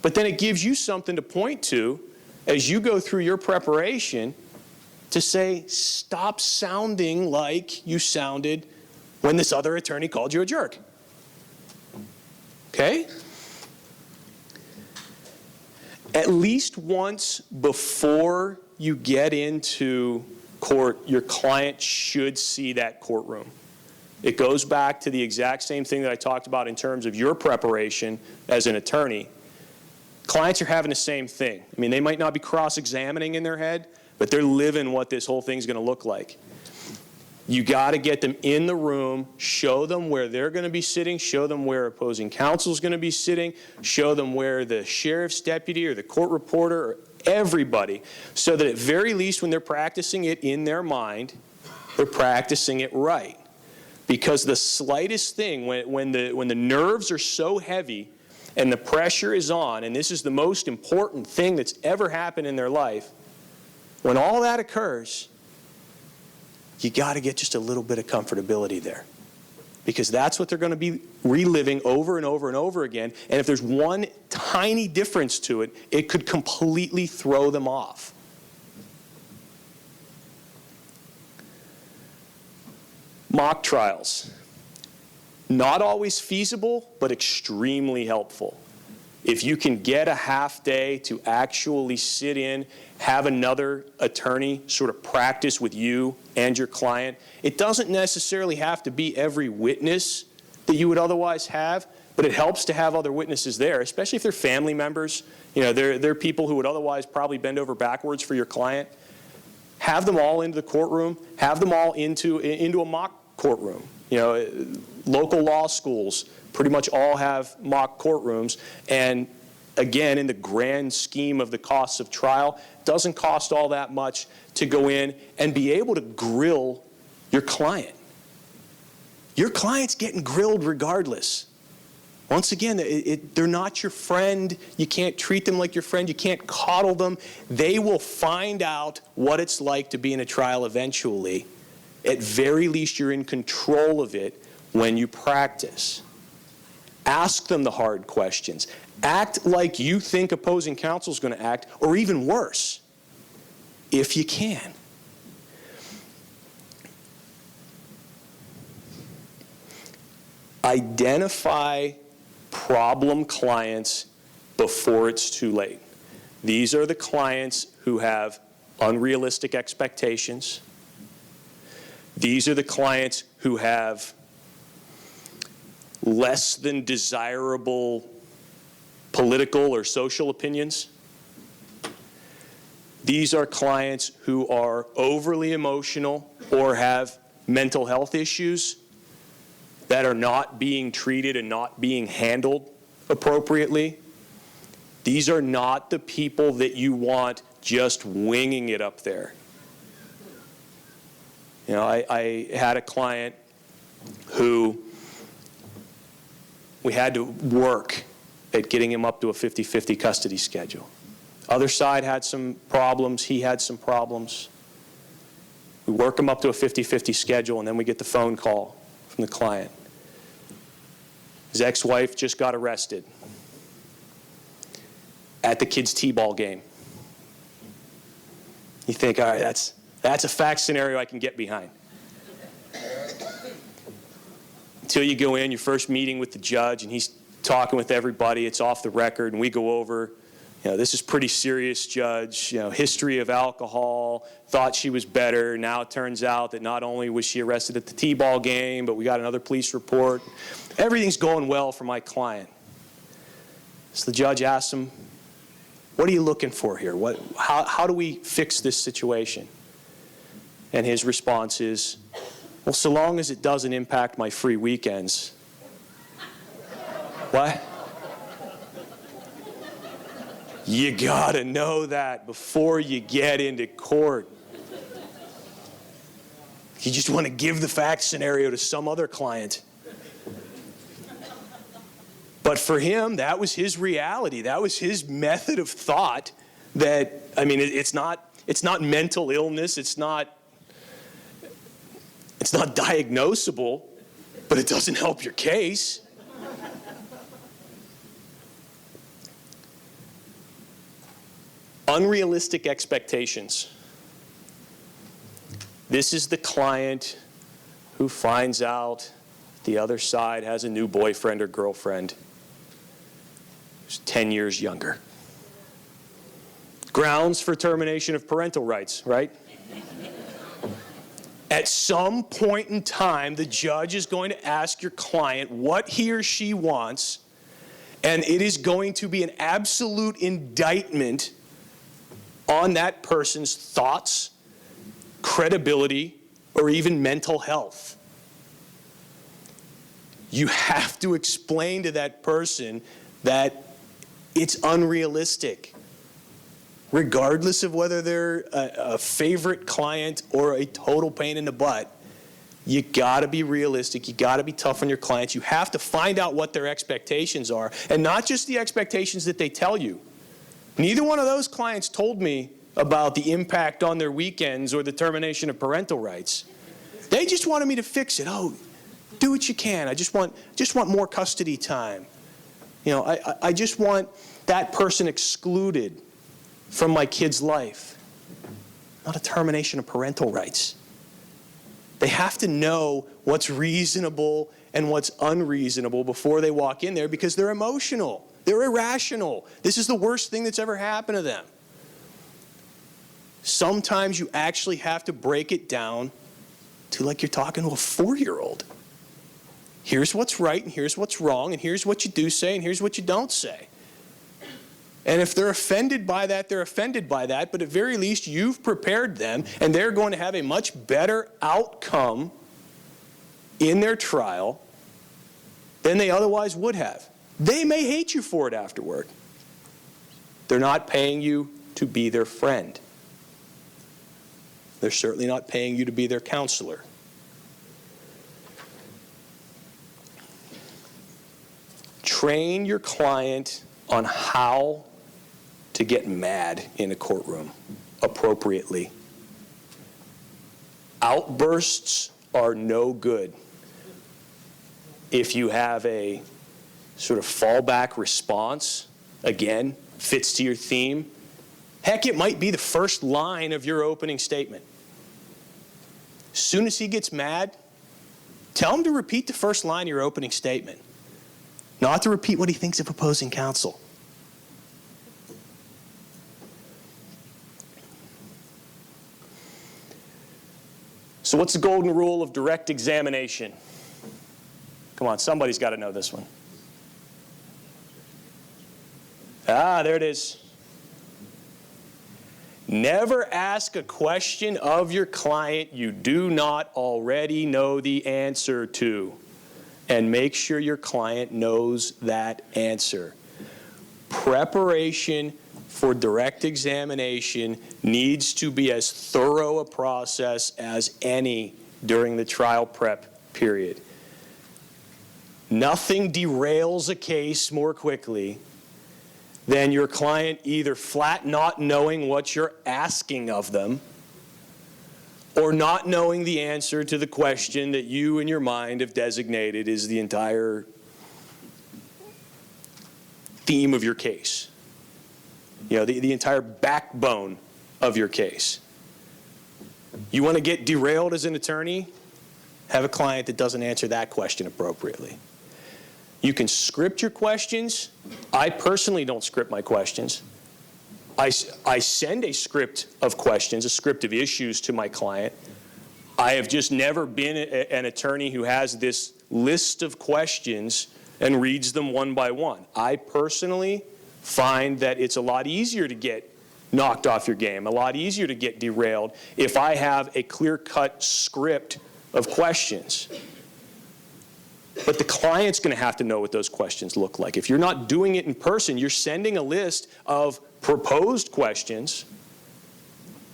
but then it gives you something to point to as you go through your preparation to say, stop sounding like you sounded when this other attorney called you a jerk. Okay? At least once before you get into court, your client should see that courtroom. It goes back to the exact same thing that I talked about in terms of your preparation as an attorney. Clients are having the same thing. I mean, they might not be cross-examining in their head, but they're living what this whole thing's going to look like. You got to get them in the room, show them where they're going to be sitting, show them where opposing counsel is going to be sitting, show them where the sheriff's deputy or the court reporter or everybody, so that at very least when they're practicing it in their mind, they're practicing it right. Because the slightest thing, when the nerves are so heavy and the pressure is on, and this is the most important thing that's ever happened in their life, when all that occurs, you got to get just a little bit of comfortability there. Because that's what they're going to be reliving over and over and over again. And if there's one tiny difference to it, it could completely throw them off. Mock trials. Not always feasible, but extremely helpful. If you can get a half day to actually sit in, have another attorney sort of practice with you and your client, it doesn't necessarily have to be every witness that you would otherwise have, but it helps to have other witnesses there, especially if they're family members. You know, they're people who would otherwise probably bend over backwards for your client. Have them all into the courtroom. Have them all into a mock courtroom. You know, local law schools pretty much all have mock courtrooms, and again, in the grand scheme of the costs of trial, it doesn't cost all that much to go in and be able to grill your client. Your client's getting grilled regardless. Once again, they're not your friend. You can't treat them like your friend. You can't coddle them. They will find out what it's like to be in a trial eventually. At very least, you're in control of it when you practice. Ask them the hard questions. Act like you think opposing counsel is going to act, or even worse, if you can. Identify problem clients before it's too late. These are the clients who have unrealistic expectations. These are the clients who have less than desirable political or social opinions. These are clients who are overly emotional or have mental health issues that are not being treated and not being handled appropriately. These are not the people that you want just winging it up there. You know, I had a client who we had to work at getting him up to a 50-50 custody schedule. Other side had some problems. He had some problems. We work him up to a 50-50 schedule, and then we get the phone call from the client. His ex-wife just got arrested at the kids' t-ball game. You think, all right, that's a fact scenario I can get behind. Until you go in, your first meeting with the judge, and he's talking with everybody, it's off the record, and we go over, you know, this is pretty serious, judge, you know, history of alcohol, thought she was better. Now it turns out that not only was she arrested at the t-ball game, but we got another police report. Everything's going well for my client. So the judge asks him, what are you looking for here? How do we fix this situation? And his response is, well, so long as it doesn't impact my free weekends. What? You gotta know that before you get into court. You just want to give the fact scenario to some other client. But for him, that was his reality. That was his method of thought. That, I mean, it's not mental illness. It's not diagnosable, but it doesn't help your case. Unrealistic expectations. This is the client who finds out the other side has a new boyfriend or girlfriend who's 10 years younger. Grounds for termination of parental rights, right? At some point in time, the judge is going to ask your client what he or she wants, And it is going to be an absolute indictment on that person's thoughts, credibility, or even mental health. You have to explain to that person that it's unrealistic, regardless of whether they're a favorite client or a total pain in the butt. You got to be realistic. You got to be tough on your clients. You have to find out what their expectations are, and not just the expectations that they tell you. Neither one of those clients told me about the impact on their weekends or the termination of parental rights. They just wanted me to fix it. Oh, do what you can. I just want more custody time. You know, I just want that person excluded from my kid's life. Not a termination of parental rights. They have to know what's reasonable and what's unreasonable before they walk in there, because they're emotional. They're irrational. This is the worst thing that's ever happened to them. Sometimes you actually have to break it down to like you're talking to a 4-year-old. Here's what's right and here's what's wrong and here's what you do say and here's what you don't say. And if they're offended by that, they're offended by that. But at very least, you've prepared them, and they're going to have a much better outcome in their trial than they otherwise would have. They may hate you for it afterward. They're not paying you to be their friend. They're certainly not paying you to be their counselor. Train your client on how to get mad in a courtroom appropriately. Outbursts are no good. If you have a sort of fallback response, again, fits to your theme, heck, it might be the first line of your opening statement. As soon as he gets mad, tell him to repeat the first line of your opening statement, not to repeat what he thinks of opposing counsel. So what's the golden rule of direct examination? Come on, somebody's got to know this one. There it is. Never ask a question of your client you do not already know the answer to, and make sure your client knows that answer. Preparation for direct examination needs to be as thorough a process as any during the trial prep period. Nothing derails a case more quickly than your client either flat not knowing what you're asking of them, or not knowing the answer to the question that you in your mind have designated as the entire theme of your case. You know, the entire backbone of your case. You want to get derailed as an attorney? Have a client that doesn't answer that question appropriately. You can script your questions. I personally don't script my questions. I send a script of questions, a script of issues to my client. I have just never been an attorney who has this list of questions and reads them one by one. I personally find that it's a lot easier to get knocked off your game, a lot easier to get derailed if I have a clear-cut script of questions. But the client's going to have to know what those questions look like. If you're not doing it in person, you're sending a list of proposed questions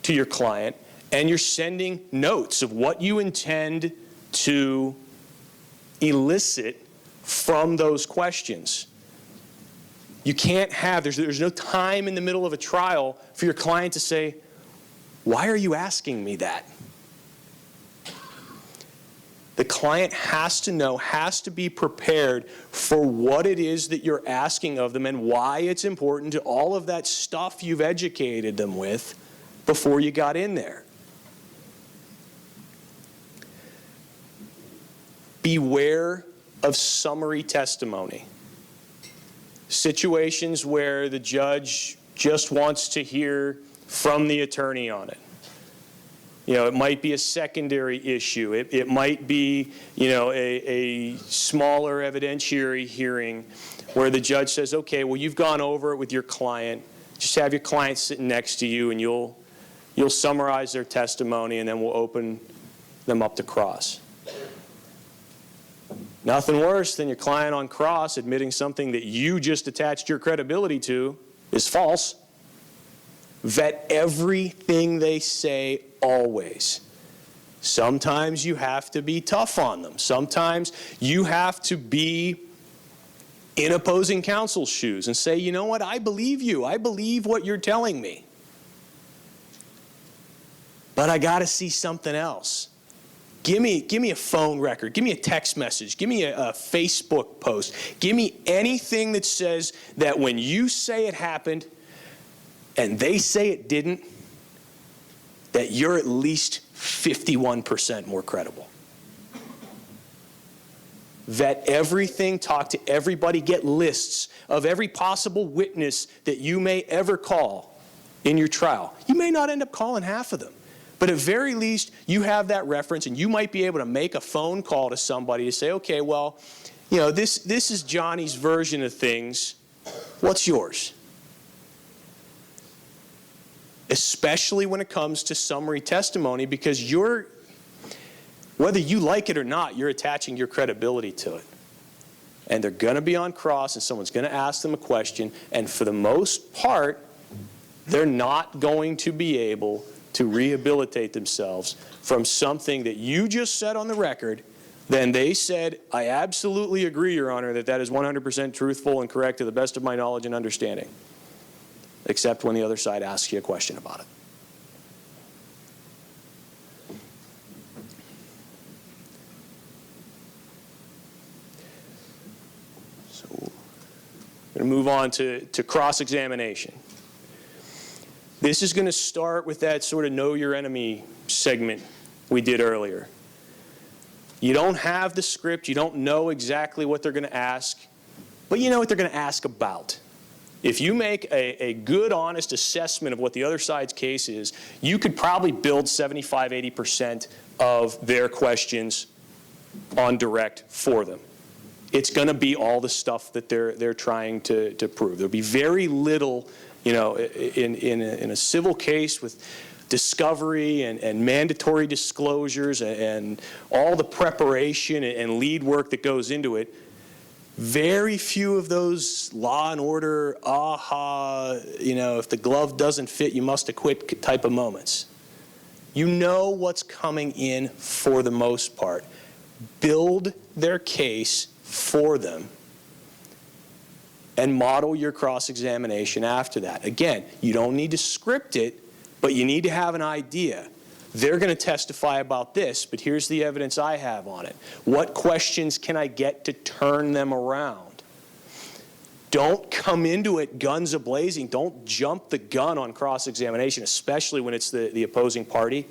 to your client, and you're sending notes of what you intend to elicit from those questions. You can't have, there's no time in the middle of a trial for your client to say, why are you asking me that? The client has to know, has to be prepared for what it is that you're asking of them and why it's important to all of that stuff you've educated them with before you got in there. Beware of summary testimony. Situations where the judge just wants to hear from the attorney on it. It might be a secondary issue. It might be, a smaller evidentiary hearing where the judge says, okay, well, you've gone over it with your client. Just have your client sitting next to you, and you'll summarize their testimony, and then we'll open them up to cross. Nothing worse than your client on cross admitting something that you just attached your credibility to is false. Vet everything they say always. Sometimes you have to be tough on them. Sometimes you have to be in opposing counsel's shoes and say, you know what, I believe you. I believe what you're telling me. But I got to see something else. Give me a phone record. Give me a text message. Give me a Facebook post. Give me anything that says that when you say it happened and they say it didn't, that you're at least 51% more credible. Vet everything, talk to everybody, get lists of every possible witness that you may ever call in your trial. You may not end up calling half of them, but at very least you have that reference, and you might be able to make a phone call to somebody to say, okay, well, this is Johnny's version of things. What's yours? Especially when it comes to summary testimony, because whether you like it or not, you're attaching your credibility to it. And they're going to be on cross, and someone's going to ask them a question, and for the most part, they're not going to be able to rehabilitate themselves from something that you just said on the record. Then they said, I absolutely agree, Your Honor, that is 100% truthful and correct to the best of my knowledge and understanding. Except when the other side asks you a question about it. So we're going to move on to cross-examination. This is going to start with that sort of know your enemy segment we did earlier. You don't have the script. You don't know exactly what they're going to ask, but you know what they're going to ask about. If you make a good, honest assessment of what the other side's case is, you could probably build 75, 80% of their questions on direct for them. It's going to be all the stuff that they're trying to prove. There'll be very little, in a civil case with discovery and mandatory disclosures and all the preparation and lead work that goes into it. Very few of those law and order, if the glove doesn't fit, you must acquit type of moments. You know what's coming in for the most part. Build their case for them and model your cross-examination after that. Again, you don't need to script it, but you need to have an idea. They're going to testify about this, but here's the evidence I have on it. What questions can I get to turn them around? Don't come into it guns a-blazing. Don't jump the gun on cross-examination, especially when it's the opposing party.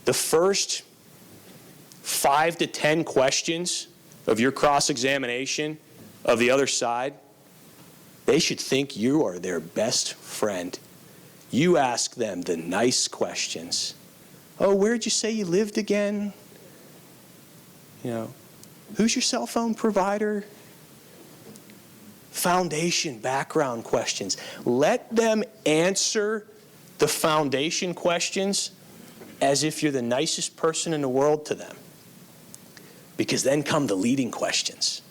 The first 5 to 10 questions of your cross-examination of the other side, they should think you are their best friend. You ask them the nice questions. Oh, where'd you say you lived again? Who's your cell phone provider? Foundation, background questions. Let them answer the foundation questions as if you're the nicest person in the world to them. Because then come the leading questions.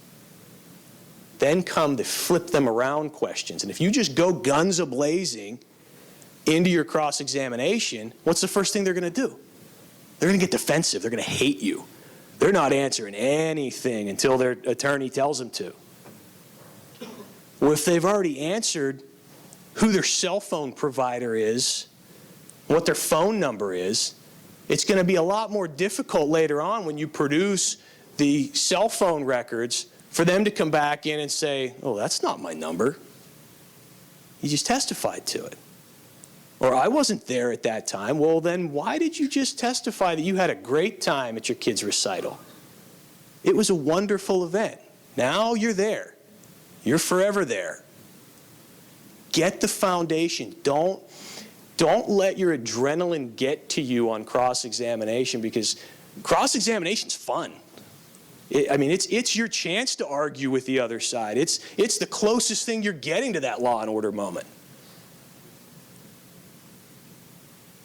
Then come the flip them around questions. And if you just go guns a-blazing into your cross-examination, what's the first thing they're going to do? They're going to get defensive. They're going to hate you. They're not answering anything until their attorney tells them to. Well, if they've already answered who their cell phone provider is, what their phone number is, it's going to be a lot more difficult later on when you produce the cell phone records for them to come back in and say, oh, that's not my number. You just testified to it. Or I wasn't there at that time. Well, then why did you just testify that you had a great time at your kid's recital? It was a wonderful event. Now you're there. You're forever there. Get the foundation. Don't don't let your adrenaline get to you on cross-examination, because cross-examination's fun. It's your chance to argue with the other side. It's the closest thing you're getting to that law and order moment.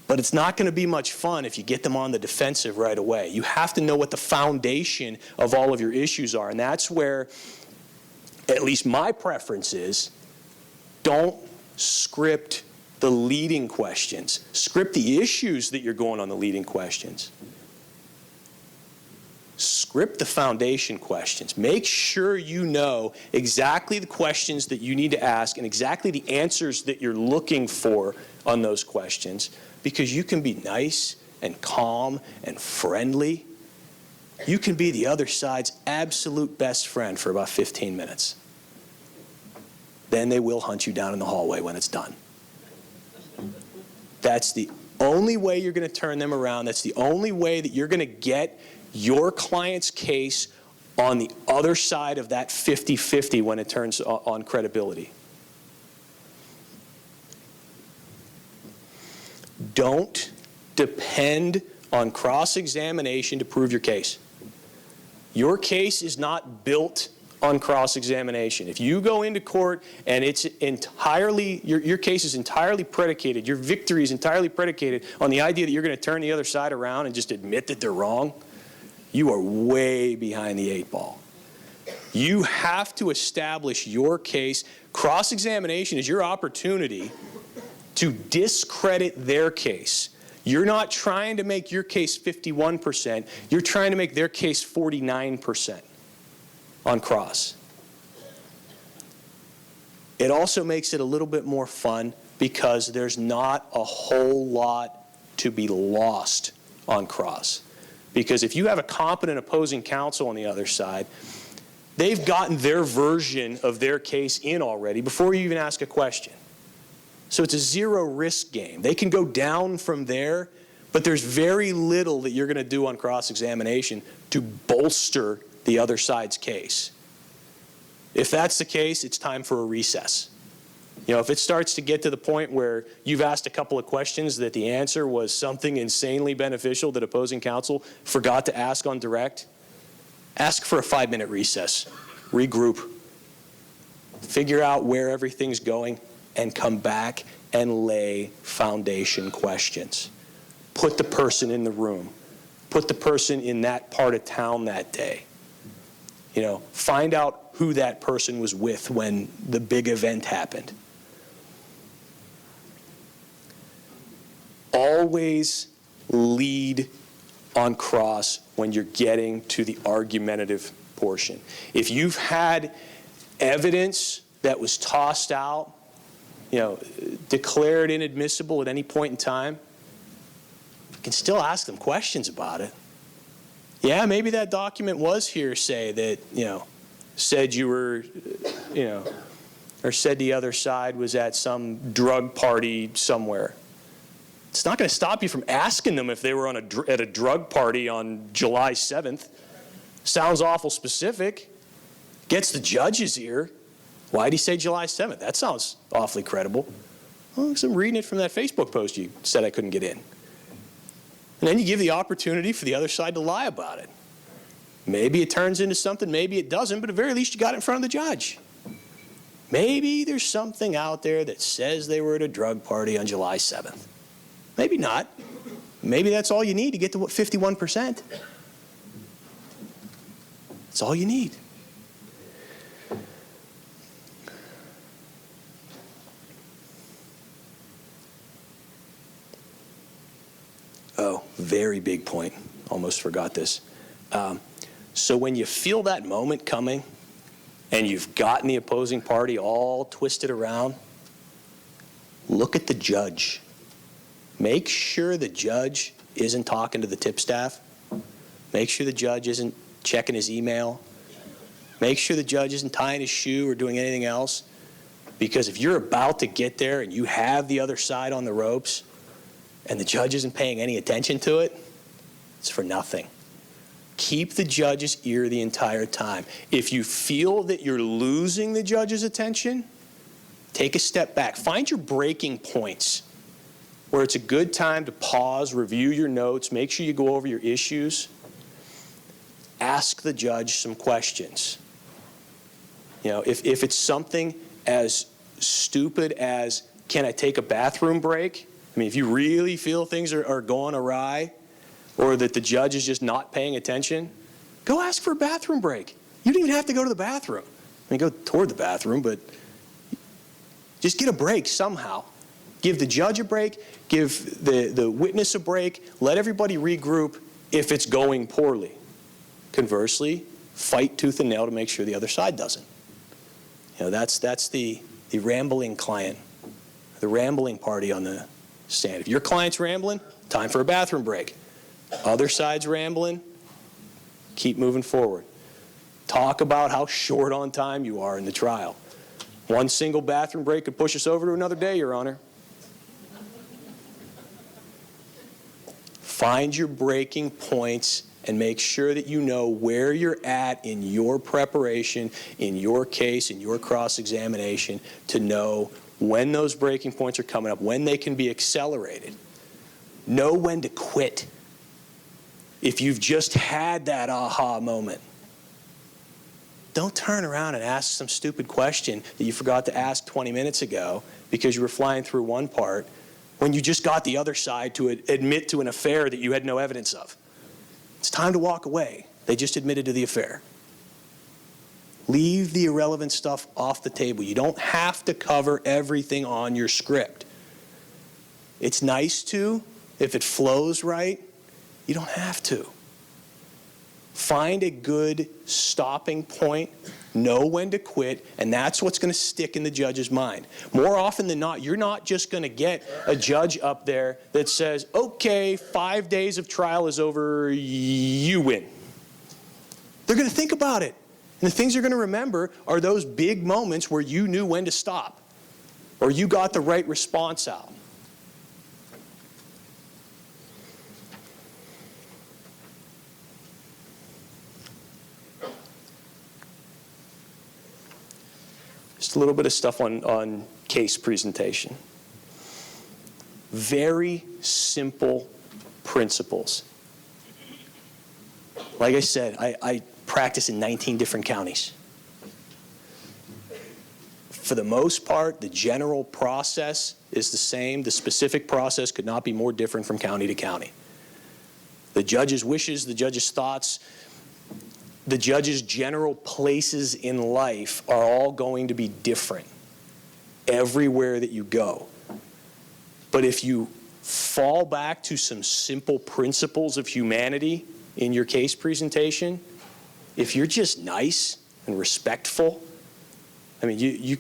But it's not going to be much fun if you get them on the defensive right away. You have to know what the foundation of all of your issues are, and that's where, at least my preference is, don't script the leading questions. Script the issues that you're going on the leading questions. Script the foundation questions. Make sure you know exactly the questions that you need to ask and exactly the answers that you're looking for on those questions, because you can be nice and calm and friendly. You can be the other side's absolute best friend for about 15 minutes. Then they will hunt you down in the hallway when it's done. That's the only way you're going to turn them around. That's the only way that you're going to get your client's case on the other side of that 50-50 when it turns on credibility. Don't depend on cross-examination to prove your case. Your case is not built on cross-examination. If you go into court and it's entirely, your case is entirely predicated, your victory is entirely predicated on the idea that you're going to turn the other side around and just admit that they're wrong, you are way behind the 8 ball. You have to establish your case. Cross-examination is your opportunity to discredit their case. You're not trying to make your case 51%. You're trying to make their case 49% on cross. It also makes it a little bit more fun because there's not a whole lot to be lost on cross. Because if you have a competent opposing counsel on the other side, they've gotten their version of their case in already before you even ask a question. So it's a zero-risk game. They can go down from there, but there's very little that you're going to do on cross-examination to bolster the other side's case. If that's the case, it's time for a recess. If it starts to get to the point where you've asked a couple of questions that the answer was something insanely beneficial that opposing counsel forgot to ask on direct, ask for a 5-minute recess, regroup, figure out where everything's going, and come back and lay foundation questions. Put the person in the room. Put the person in that part of town that day. Find out who that person was with when the big event happened. Always lead on cross when you're getting to the argumentative portion. If you've had evidence that was tossed out, declared inadmissible at any point in time, you can still ask them questions about it. Yeah, maybe that document was hearsay that, said you were, or said the other side was at some drug party somewhere. It's not going to stop you from asking them if they were at a drug party on July 7th. Sounds awful specific. Gets the judge's ear. Why did he say July 7th? That sounds awfully credible. Well, because I'm reading it from that Facebook post you said I couldn't get in. And then you give the opportunity for the other side to lie about it. Maybe it turns into something, maybe it doesn't, but at the very least you got it in front of the judge. Maybe there's something out there that says they were at a drug party on July 7th. Maybe not. Maybe that's all you need to get to 51%. That's all you need. Oh, very big point. Almost forgot this. So when you feel that moment coming and you've gotten the opposing party all twisted around, look at the judge. Make sure the judge isn't talking to the tip staff. Make sure the judge isn't checking his email. Make sure the judge isn't tying his shoe or doing anything else. Because if you're about to get there and you have the other side on the ropes and the judge isn't paying any attention to it, it's for nothing. Keep the judge's ear the entire time. If you feel that you're losing the judge's attention, take a step back. Find your breaking points where it's a good time to pause, review your notes, make sure you go over your issues. Ask the judge some questions. You know, if it's something as stupid as, can I take a bathroom break? I mean, if you really feel things are going awry, or that the judge is just not paying attention, go ask for a bathroom break. You don't even have to go to the bathroom. I mean, go toward the bathroom, but just get a break somehow. Give the judge a break, give the witness a break, let everybody regroup if it's going poorly. Conversely, fight tooth and nail to make sure the other side doesn't. You know, that's the rambling client, the rambling party on the stand. If your client's rambling, time for a bathroom break. Other side's rambling, keep moving forward. Talk about how short on time you are in the trial. One single bathroom break could push us over to another day, Your Honor. Find your breaking points and make sure that you know where you're at in your preparation, in your case, in your cross-examination, to know when those breaking points are coming up, when they can be accelerated. Know when to quit. If you've just had that aha moment, don't turn around and ask some stupid question that you forgot to ask 20 minutes ago because you were flying through one part when you just got the other side to admit to an affair that you had no evidence of. It's time to walk away. They just admitted to the affair. Leave the irrelevant stuff off the table. You don't have to cover everything on your script. It's nice to, if it flows right. You don't have to. Find a good stopping point, know when to quit, and that's what's going to stick in the judge's mind. More often than not, you're not just going to get a judge up there that says, okay, 5 days of trial is over, you win. They're going to think about it. And the things they're going to remember are those big moments where you knew when to stop, or you got the right response out. Just a little bit of stuff on case presentation. Very simple principles. Like I said, I practice in 19 different counties. For the most part, the general process is the same. The specific process could not be more different from county to county. The judge's wishes, the judge's thoughts, the judge's general places in life are all going to be different everywhere that you go. But if you fall back to some simple principles of humanity in your case presentation, if you're just nice and respectful, I mean, you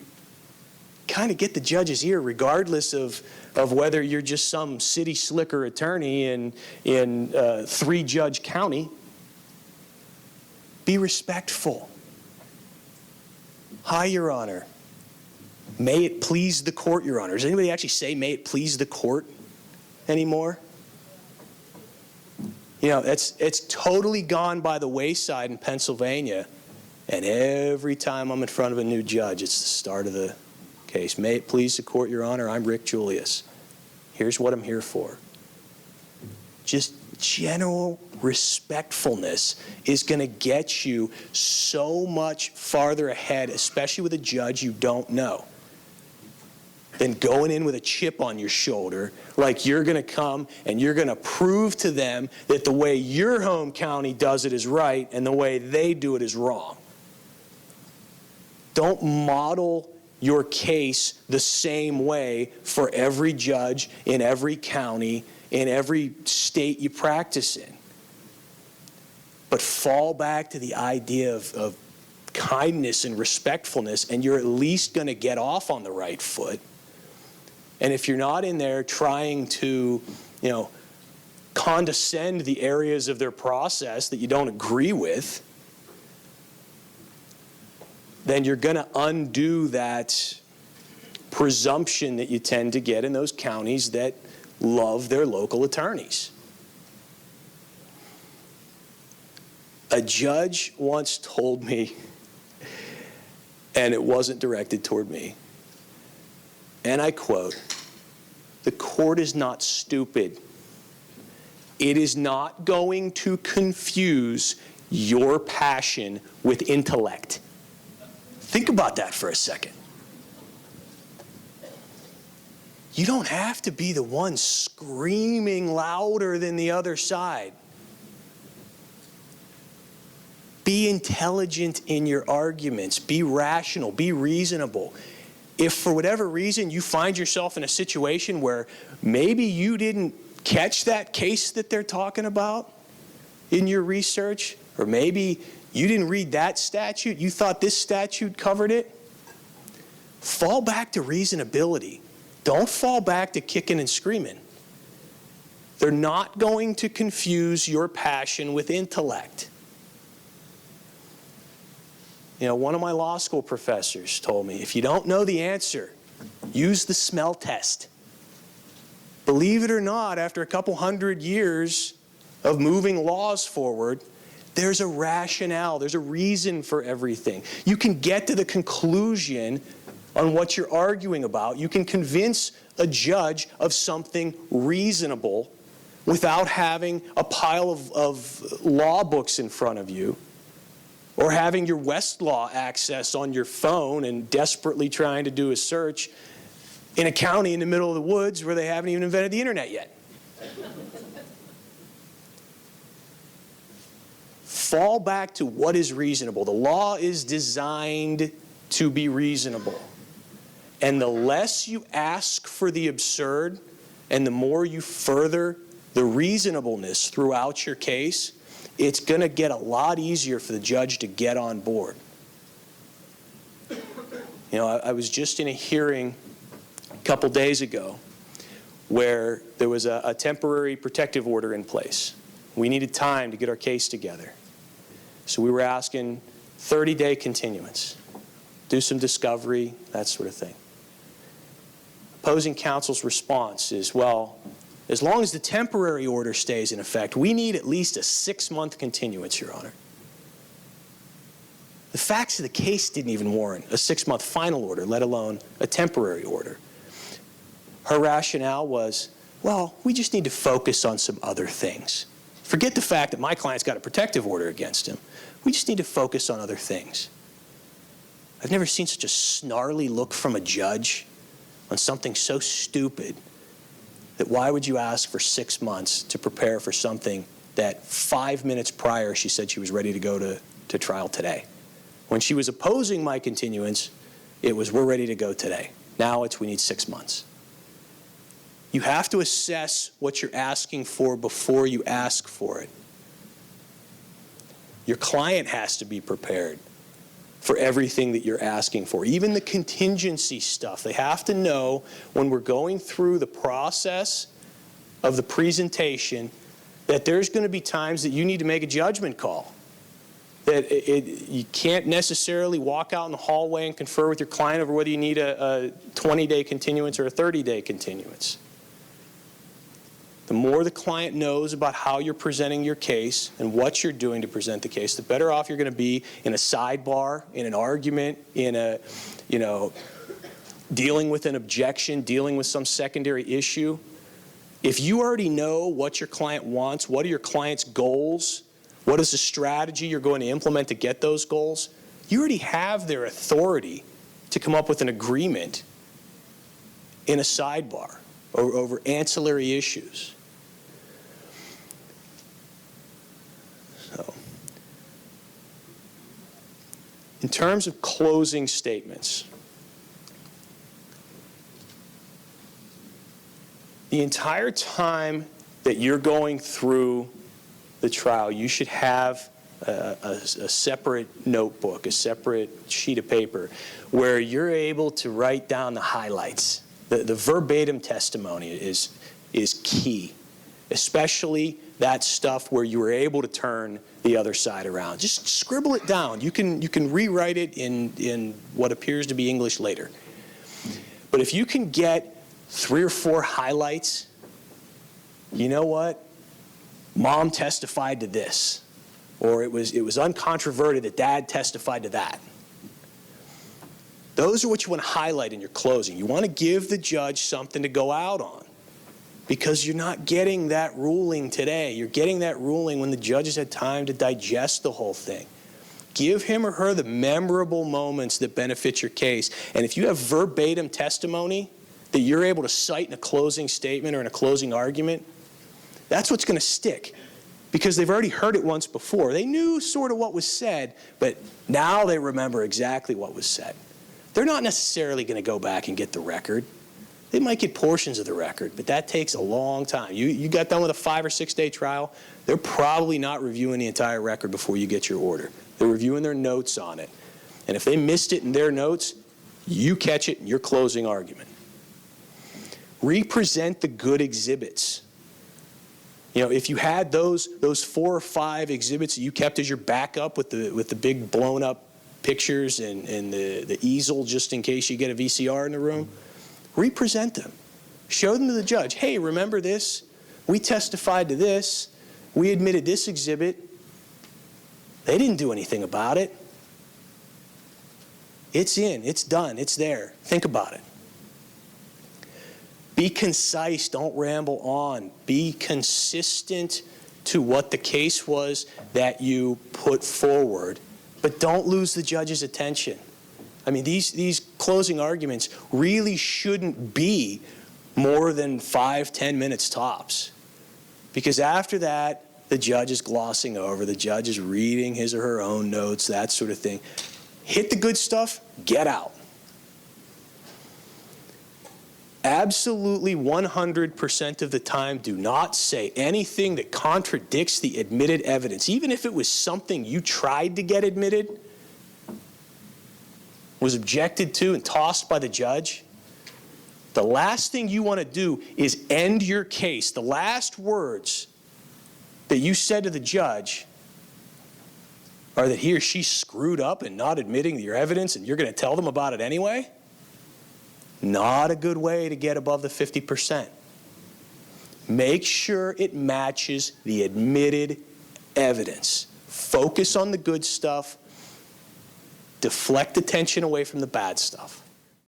kind of get the judge's ear regardless of whether you're just some city slicker attorney in 3-judge county. Be respectful. Hi, Your Honor. May it please the court, Your Honor. Does anybody actually say, may it please the court anymore? You know, it's totally gone by the wayside in Pennsylvania. And every time I'm in front of a new judge, it's the start of the case. May it please the court, Your Honor. I'm Rick Julius. Here's what I'm here for. Just general respectfulness is going to get you so much farther ahead, especially with a judge you don't know, than going in with a chip on your shoulder like you're going to come and you're going to prove to them that the way your home county does it is right and the way they do it is wrong. Don't model your case the same way for every judge in every county in every state you practice in. But fall back to the idea of kindness and respectfulness, and you're at least going to get off on the right foot. And if you're not in there trying to, condescend the areas of their process that you don't agree with, then you're going to undo that presumption that you tend to get in those counties that love their local attorneys. A judge once told me, and it wasn't directed toward me, and I quote, the court is not stupid. It is not going to confuse your passion with intellect. Think about that for a second. You don't have to be the one screaming louder than the other side. Be intelligent in your arguments. Be rational. Be reasonable. If for whatever reason you find yourself in a situation where maybe you didn't catch that case that they're talking about in your research, or maybe you didn't read that statute, you thought this statute covered it, fall back to reasonability. Don't fall back to kicking and screaming. They're not going to confuse your passion with intellect. You know, one of my law school professors told me, if you don't know the answer, use the smell test. Believe it or not, after a couple hundred years of moving laws forward, there's a rationale, there's a reason for everything. You can get to the conclusion on what you're arguing about. You can convince a judge of something reasonable without having a pile of law books in front of you, or having your Westlaw access on your phone and desperately trying to do a search in a county in the middle of the woods where they haven't even invented the internet yet. Fall back to what is reasonable. The law is designed to be reasonable. And the less you ask for the absurd and the more you further the reasonableness throughout your case, it's going to get a lot easier for the judge to get on board. You know, I was just in a hearing a couple days ago where there was a temporary protective order in place. We needed time to get our case together. So we were asking 30-day continuance, do some discovery, that sort of thing. Opposing counsel's response is, well, as long as the temporary order stays in effect, we need at least a 6-month continuance, Your Honor. The facts of the case didn't even warrant a 6-month final order, let alone a temporary order. Her rationale was, well, we just need to focus on some other things. Forget the fact that my client's got a protective order against him. We just need to focus on other things. I've never seen such a snarly look from a judge on something so stupid that why would you ask for 6 months to prepare for something that 5 minutes prior she said she was ready to go to trial today. When she was opposing my continuance, it was we're ready to go today. Now it's we need 6 months. You have to assess what you're asking for before you ask for it. Your client has to be prepared for everything that you're asking for, even the contingency stuff. They have to know when we're going through the process of the presentation that there's going to be times that you need to make a judgment call. That you can't necessarily walk out in the hallway and confer with your client over whether you need a 20-day continuance or a 30-day continuance. The more the client knows about how you're presenting your case and what you're doing to present the case, the better off you're going to be in a sidebar, in an argument, in a, dealing with an objection, dealing with some secondary issue. If you already know what your client wants, what are your client's goals, what is the strategy you're going to implement to get those goals, you already have their authority to come up with an agreement in a sidebar or over ancillary issues. So, in terms of closing statements, the entire time that you're going through the trial, you should have a separate notebook, a separate sheet of paper where you're able to write down the highlights. The verbatim testimony is key, especially that stuff where you were able to turn the other side around. Just scribble it down. You can rewrite it in what appears to be English later. But if you can get 3 or 4 highlights, you know what? Mom testified to this, or it was uncontroverted that Dad testified to that. Those are what you want to highlight in your closing. You want to give the judge something to go out on. because you're not getting that ruling today. You're getting that ruling when the judge has had time to digest the whole thing. Give him or her the memorable moments that benefit your case. And if you have verbatim testimony that you're able to cite in a closing statement or in a closing argument, that's what's going to stick, because they've already heard it once before. They knew sort of what was said, but now they remember exactly what was said. They're not necessarily going to go back and get the record. They might get portions of the record, but that takes a long time. You got done with a 5 or 6 day trial, they're probably not reviewing the entire record before you get your order. They're reviewing their notes on it. And if they missed it in their notes, you catch it in your closing argument. Represent the good exhibits. You know, if you had those 4 or 5 exhibits that you kept as your backup with the big blown up pictures and the easel just in case you get a VCR in the room, represent them. Show them to the judge. Hey, remember this? We testified to this. We admitted this exhibit. They didn't do anything about it. It's in, it's done, it's there. Think about it. Be concise, don't ramble on. Be consistent to what the case was that you put forward, but don't lose the judge's attention. I mean, these closing arguments really shouldn't be more than 5-10 minutes tops, because after that, the judge is glossing over, the judge is reading his or her own notes, that sort of thing. Hit the good stuff, get out. Absolutely 100% of the time, do not say anything that contradicts the admitted evidence. Even if it was something you tried to get admitted, was objected to and tossed by the judge, the last thing you want to do is end your case. The last words that you said to the judge are that he or she screwed up and not admitting your evidence and you're going to tell them about it anyway. Not a good way to get above the 50%. Make sure it matches the admitted evidence. Focus on the good stuff. Deflect attention away from the bad stuff.